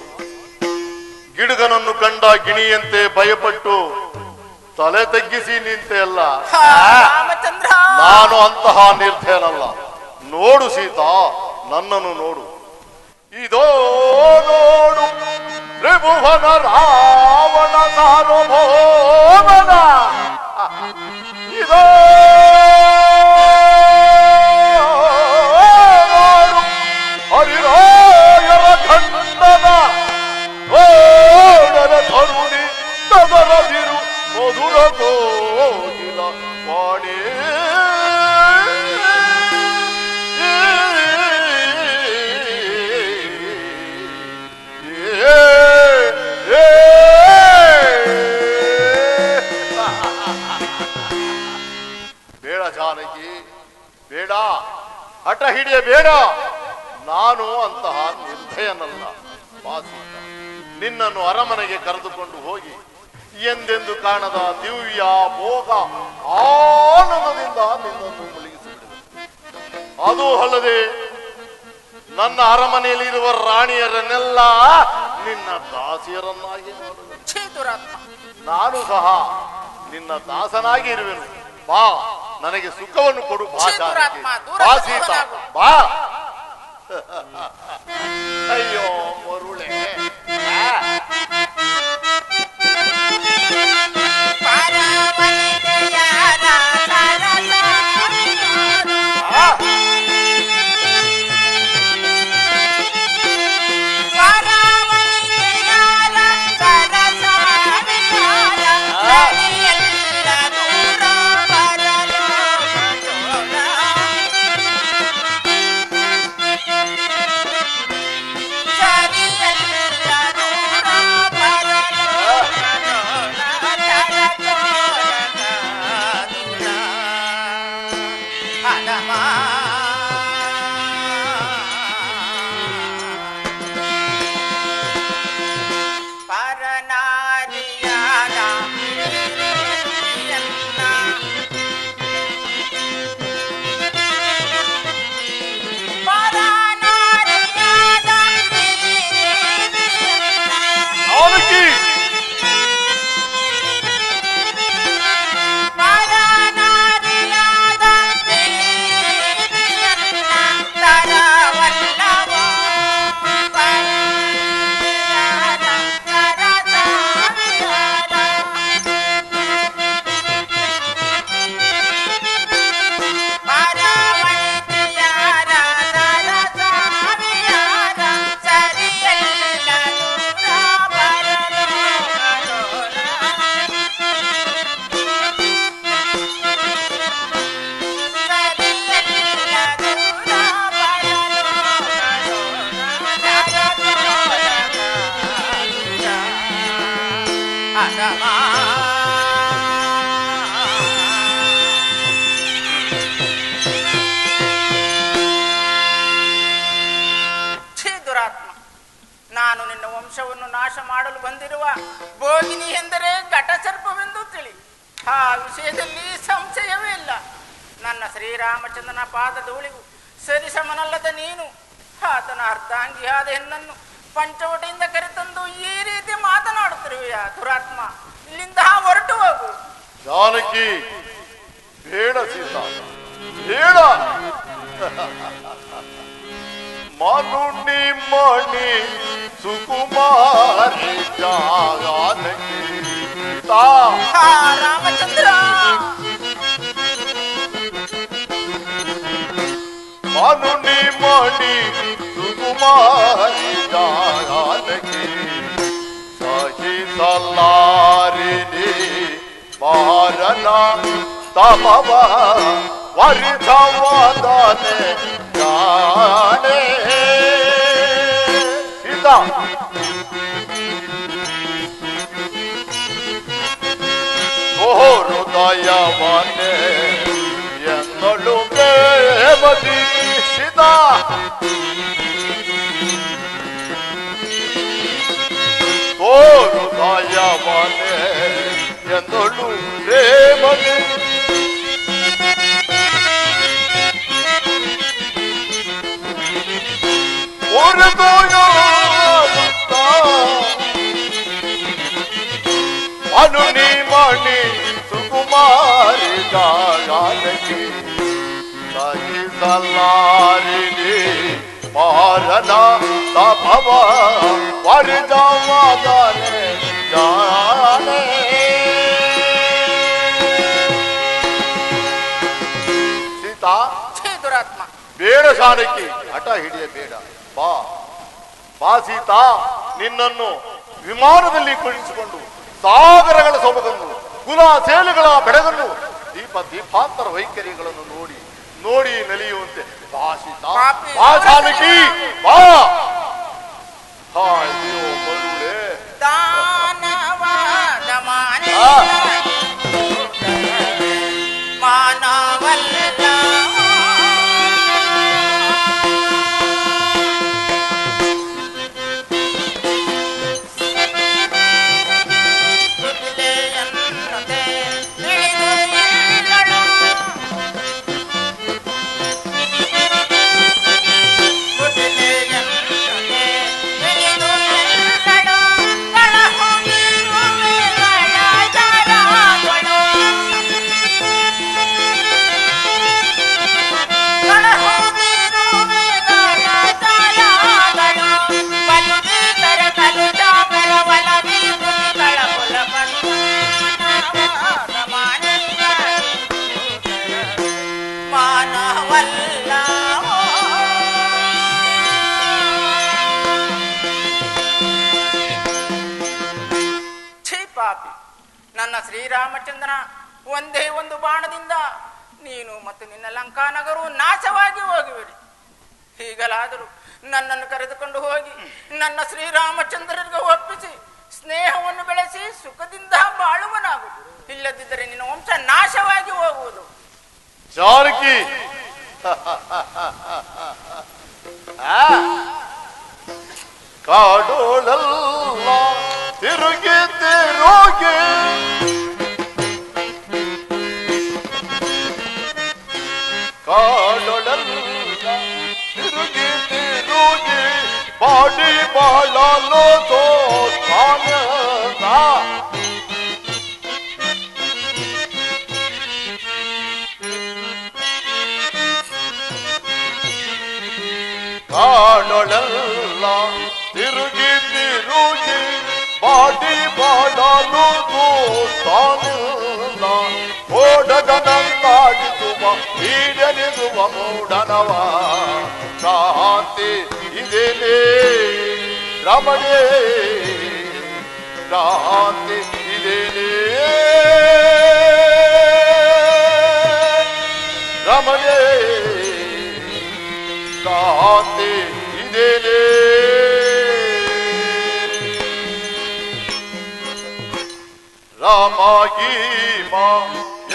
ಗಿಡುಗನನ್ನು ಕಂಡ ಗಿಣಿಯಂತೆ ಭಯಪಟ್ಟು ತಲೆ ತಗ್ಗಿಸಿ ನಿಂತೆ ಅಲ್ಲ. ರಾಮಚಂದ್ರ, ನಾನು ಅಂತಹ ನಿರ್ಧಯನಲ್ಲ. ನೋಡು ಸೀತಾ, ನನ್ನನ್ನು ನೋಡು. ಇದೋ ನೋಡು, ತ್ರಿಭುವನ ರಾವಣ ಸಾರ್ವಭೌಮನ ಇದೋ ನೋಡು, ಹರಿರಾಯರ ಖಂಡನ ಓಡರ ತರುಣಿ ತದರದಿರು ಮಧುರ ಕೋಗಿಲ ವಾಣಿ. ಬೇಡ ಜಾನಕಿ, ಬೇಡ, ಹಠ ಹಿಡಿಯಬೇಡ. ನಾನು ಅಂತಹ ನಿರ್ಧಯನಲ್ಲ. ವಾಸಿತ, ನಿನ್ನನ್ನು ಅರಮನೆಗೆ ಕರೆದುಕೊಂಡು ಹೋಗಿ ಎಂದೆಂದು ಕಾಣದ ದಿವ್ಯ ಭೋಗ ಆನಂದದಿಂದ ನಿನ್ನನ್ನು ಮುಳುಗಿಸಿಬಿಡುವೆ. ಅದು ಅಲ್ಲದೆ ನನ್ನ ಅರಮನೆಯಲ್ಲಿರುವ ರಾಣಿಯರನ್ನೆಲ್ಲ ನಿನ್ನ ದಾಸಿಯರನ್ನಾಗಿ ಮಾಡುವೆ. ಛೇ ದುರಾತ್ಮ, ನಾನು ಸಹ ನಿನ್ನ ದಾಸನಾಗಿ ಇರುವೆನು. ಬಾ, ನನಗೆ ಸುಖವನ್ನು ಕೊಡು. ಬಾ ಜಾನಕಿ, ಬಾ ಸೀತಾ, ಬಾ. ಅಯ್ಯೋ ಮರುಳೆ, ನಾನು ನಿನ್ನ ವಂಶವನ್ನು ನಾಶ ಮಾಡಲು ಬಂದಿರುವ ಭೋಗಿನಿ ಎಂದರೆ ಘಟಸರ್ಪವೆಂದು ತಿಳಿ. ಆ ವಿಷಯದಲ್ಲಿ ಸಂಶಯವೇ ಇಲ್ಲ. ನನ್ನ ಶ್ರೀರಾಮಚಂದ್ರನ ಪಾದಧೂಳಿಗೂ ಸರಿಸಮನಲ್ಲದ ನೀನು ಆತನ ಅರ್ಧಾಂಗಿಯಾದ ಹೆಣ್ಣನ್ನು ಪಂಚವಟಿಯಿಂದ ಕರೆತಂದು ಈ ರೀತಿ ಮಾತನಾಡುತ್ತಿರುವೆಯಾ ದುರಾತ್ಮ? ಇಲ್ಲಿಂದ ಹೊರಟು ಹೋಗು. ಜಾನಕಿ, ಬೇಡ ಸೀತಾ, ಬೇಡ. ಮನುನಿ ಮಣಿ ಸುಕುಮಾರಿ ಜಾನಕಿ ಸೀತಾ. ರಾಮಚಂದ್ರ, ಮನುನಿ ಮಣಿ ಸುಕುಮಾರಿ ಜಾನಕಿ ಸಹಿಸಲಾರಿನಿ ಮಾರನ ತಪವ ವರಿಷವಾದನೆ ಜಾನೆ ಸೀತಾ. ಓ ಹೃದಯವನೆ ಎಂದಳು ಬೇಡ ತೋರು ಗಾಯವನೆ ಎಂದೊಳು ಪ್ರೇಮನೆ ಮನುನಿ ಮಣಿ ಸುಕುಮಾರಿ ಜಾನಕಿ ಸಹಿಸಲಾರಿಣಿ ಮಾರನ ತಪವ ವರಜವಾದನೆ ಜಾನೆ ಸೀತಾ ಛೀ ದುರಾತ್ಮ. ಬೇಡ ಜಾನಕಿ, ಹಠ ಹಿಡಿಯಬೇಡ. ಬಾ ಬಾ ಸೀತಾ, ನಿನ್ನನ್ನು ವಿಮಾನದಲ್ಲಿ ಕುಳಿಸಿಕೊಂಡು ಸಾಗರಗಳ ಸೊಬಗನ್ನು ಕುಲ ಸೇಲುಗಳ ಬೆಳಗನ್ನು ದೀಪಾಂತರ ವೈಖರಿಗಳನ್ನು ನೋಡಿ ನೋಡಿ ನಲಿಯುವಂತೆ ಬಾ ಸೀತಾ, ಬಾ ಜಾನಕಿ, ಬಾ. ಅಯ್ಯೋ ಮರುಳೆ, ದಾನವಾದ ಮಾನವಲ್ಲ ನನ್ನ ಶ್ರೀರಾಮಚಂದ್ರನ ಒಂದೇ ಒಂದು ಬಾಣದಿಂದ ನೀನು ಮತ್ತು ನಿನ್ನ ಲಂಕಾನಗರವು ನಾಶವಾಗಿ ಹೋಗುವಿರಿ. ಹೀಗಲಾದರೂ ನನ್ನನ್ನು ಕರೆದುಕೊಂಡು ಹೋಗಿ ನನ್ನ ಶ್ರೀರಾಮಚಂದ್ರರಿಗೆ ಒಪ್ಪಿಸಿ ಸ್ನೇಹವನ್ನು ಬೆಳೆಸಿ ಸುಖದಿಂದ ಬಾಳುವನಾಗು. ಇಲ್ಲದಿದ್ದರೆ ನಿನ್ನ ವಂಶ ನಾಶವಾಗಿ ಹೋಗುವುದು. ಜಾನಕಿ, ಕಾಡೋಳಲ್ಲ ತಿರುಗಿ ತಿರುಗಿ ಕಾಡೋಳಲ್ಲ ತಿರುಗಿ ತಿರುಗಿ ಬಾಡಿ ಬಾಳಲು ತೋತಾನ ಕಾಡೋಳಲ್ಲ ತಿರುಗಿ ತಿರುಗಿ ಬಾಡಿ ಬಾಡಲು ತೋತಾನಿಲ್ಲ ಓಡಗನಲ್ಲಾಡಿಸುವ ಈಡನಿಸುವ ಮೂಡನವ ಕ್ರಾಂತಿ ಇದೇನೇ ರಮಣೆ ಕ್ರಾಂತಿ ಇದೇನೇ ರಮಣೆ ಕ್ರಾಂತಿ ಇದೇನೇ ರಾಮಗೀಮ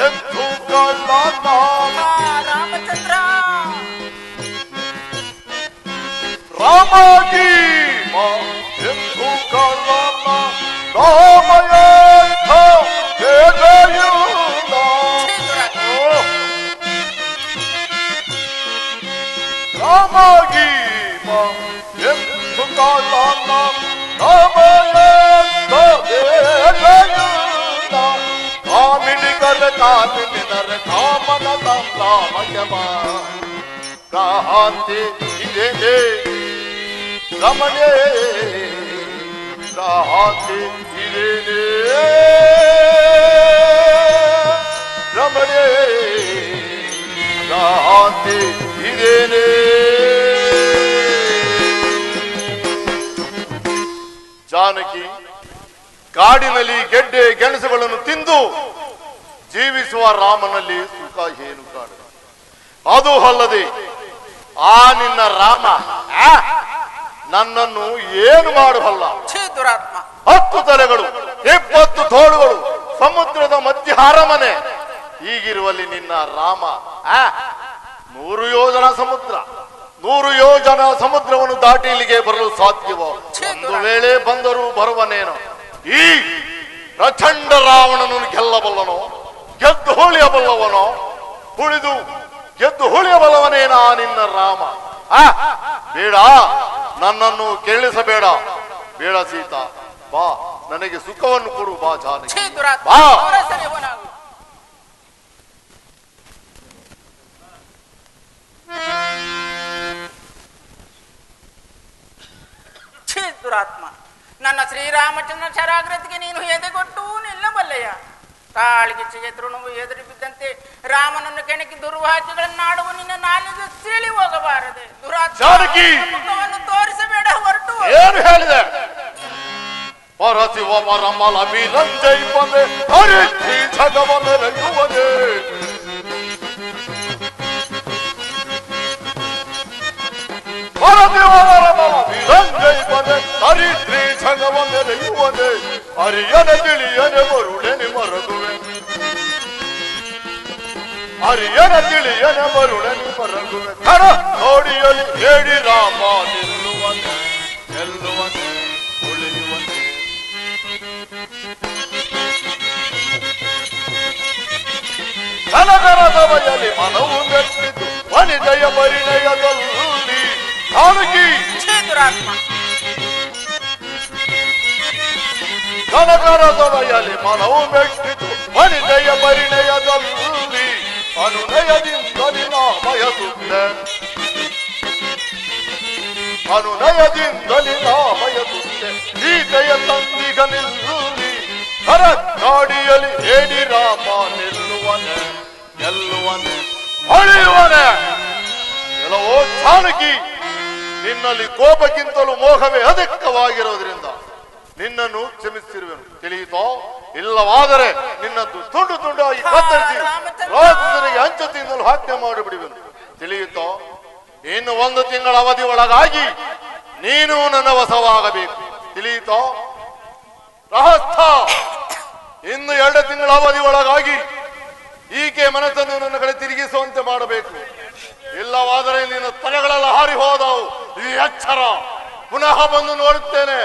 ಎಂದು ಕಳ್ಳನ ರಾಮಚಂದ್ರ ರಾಮಗೀಮ ಎಂದು ಕಳ್ಳನ ರಾಮಯಂಥ ಹೇಗೆಯುವುದ ರಾಮಗೀಮ ಎಂದು ಕಳ್ಳನ ರಾಮಯಂಥ ಹೇಗೆಯುವುದ ಕಾಮಿನಿ ಕರ ಕಾಮಿನಿ ನರ ಕಾಮನ ಸಂಭ್ರಾಮಯಮ ಕ್ರಾಂತಿ ಇದೇನೆ ರಮಣೆ ಕ್ರಾಂತಿ ಇದೇನೆ ರಮಣೆ ಕ್ರಾಂತಿ ಇದೇನೆ ಜಾನಕಿ, ಕಾಡಿನಲ್ಲಿ ಗೆಡ್ಡೆ ಗೆಣಸುಗಳನ್ನು ತಿಂದು ಜೀವಿಸುವ ರಾಮನಲ್ಲಿ ಸುಖ ಏನು ಕಾಣು. ಅದು ಅಲ್ಲದೆ ಆ ನಿನ್ನ ರಾಮ ನನ್ನನ್ನು ಏನು ಮಾಡಬಲ್ಲ. ದುರಾತ್ಮ 10 ತಲೆಗಳು 20 ತೋಳುಗಳು ಸಮುದ್ರದ ಮಧ್ಯ ಅರಮನೆ ಹೀಗಿರುವಲ್ಲಿ ನಿನ್ನ ರಾಮ 100 ಯೋಜನ ಸಮುದ್ರ 100 ಯೋಜನ ಸಮುದ್ರವನ್ನು ದಾಟಿ ಇಲ್ಲಿಗೆ ಬರಲು ಸಾಧ್ಯವೋ? ಒಂದು ವೇಳೆ ಬಂದರೂ ಬರುವನೇನು? ಈ ಪ್ರಚಂಡ ರಾವಣನನ್ನು ಗೆಲ್ಲಬಲ್ಲನೋ? ಗೆದ್ದು ಹೊಳಿಯಬಲ್ಲವನೋ? ಗೆದ್ದು ಹೊಳಿಯಬಲ್ಲವನೇನಾ ನಿನ್ನ ರಾಮ? ಬೇಡ, ನನ್ನನ್ನು ಕೇಳಿಸಬೇಡ. ಬೇಡ ಸೀತಾ, ಬಾ, ನನಗೆ ಸುಖವನ್ನು ಕೊಡು. ಬಾ ಜಾನಕಿ, ಬಾ. ದುರಾತ್ಮ, ನನ್ನ ಶ್ರೀರಾಮಚಂದ್ರ ಶರಾಗ್ರತಿಗೆ ನೀನು ಎದೆಗೊಟ್ಟು ನಿಲ್ಲಬಲ್ಲೆಯ? ತಾಳಿಗೆ ತೃಣವು ಎದುರು ಬಿದ್ದಂತೆ ರಾಮನನ್ನು ಕೆಣಕಿ ದುರ್ವಾಕ್ಯಗಳನ್ನಾಡುವ ನಿನ್ನ ನಾಲಿಗೆ ಸೀಳಿ ಹೋಗಬಾರದೆ. ದುರಾತ್ಮವನ್ನು ತೋರಿಸಬೇಡ, ಹೊರಟು. ಏನು ಹೇಳಿದೆ? ಪರಶಿವ ಮರಮಲ ವಿರಂಜೈ ಬಂದೆ ಹರಿಸಿ ಜಗವನೆರೆಯುವನೆ. ಪರಶಿವ ಮರಮಲ ವಿರಂಜೈ ಬಂದೆ ಹರಿಸಿ ಜಗವನೆರೆಯುವನೆ. ಹರಿಯನೆ ತಿಳಿಯನೆ ಮರುಳೆನೆ ಮರಗುವೆ. ಹರಿಯನೆ ತಿಳಿಯನೆ ಮರುಳೆನೆ ಮರಗುವೆ. ಕರ ನೋಡಿಯಲಿ ಹೇಳಿ ರಾಮ ನಿಲ್ಲುವನೆ, ಗೆಲ್ಲುವನೆ, ಉಳಿಯುವನೆ. ಕನಕರದವಯಲ್ಲಿ ಮನವು ಮೆಟ್ಟಿತು ವನಿತೆಯ ಪರಿಣಯದಲ್ಲಿ. ಜಾನಕಿ, ಕನಕರದವಯಲ್ಲಿ ಮನವು ಮೆಟ್ಟಿತು ವನಿತೆಯ ಪರಿಣಯದಲ್ಲಿ. ಅನುನಯದಿಂದ ನಿನಾಮಯ ಸುತ್ತೆ, ಅನುನಯದಿಂದ ನಿನಾಮಯ ಸುತ್ತೆ. ಸೀತೆಯ ತಂದಿಗ ನಿಲ್ಲಿ ಕರಕಾಡಿಯಲಿ ಹೇಳಿ ರಾಮ ನಿಲ್ಲುವನೆ, ಗೆಲ್ಲುವನೆ, ಹೊಳೆಯುವನೆ. ಎಲ್ಲವೋ ಜಾನಕಿ, ನಿನ್ನಲ್ಲಿ ಕೋಪಕ್ಕಿಂತಲೂ ಮೋಹವೇ ಅಧಿಕವಾಗಿರೋದ್ರಿಂದ ನಿನ್ನನ್ನು ಕ್ಷಮಿಸಿರುವೆನು, ತಿಳಿಯಿತೋ? ಇಲ್ಲವಾದರೆ ನಿನ್ನದ್ದು ತುಂಡು ತುಂಡಾಗಿ ಕತ್ತರಿಸಿ ರಾಜನಿಗೆ ಅಂಚು ತಿನ್ನಲು ಆಜ್ಞೆ ಮಾಡಿಬಿಡುವೆನು, ತಿಳಿಯಿತೋ? ಇನ್ನು 1 ತಿಂಗಳ ಅವಧಿ ಒಳಗಾಗಿ ನೀನು ನನ್ನ ವಶವಾಗಬೇಕು, ತಿಳಿಯಿತೋ? ರಹಸ್ಥ, ಇನ್ನು 2 ತಿಂಗಳ ಅವಧಿ ಒಳಗಾಗಿ ಈಕೆ ಮನಸ್ಸನ್ನು ನನ್ನ ಕಡೆ ತಿರುಗಿಸುವಂತೆ ಮಾಡಬೇಕು. ಇಲ್ಲವಾದರೆ ನಿನ್ನ ತಲೆಗಳೆಲ್ಲ ಹಾರಿ ಹೋದವು. ಈ ಎಚ್ಚರ, ಪುನಃ ಬಂದು ನೋಡುತ್ತೇನೆ.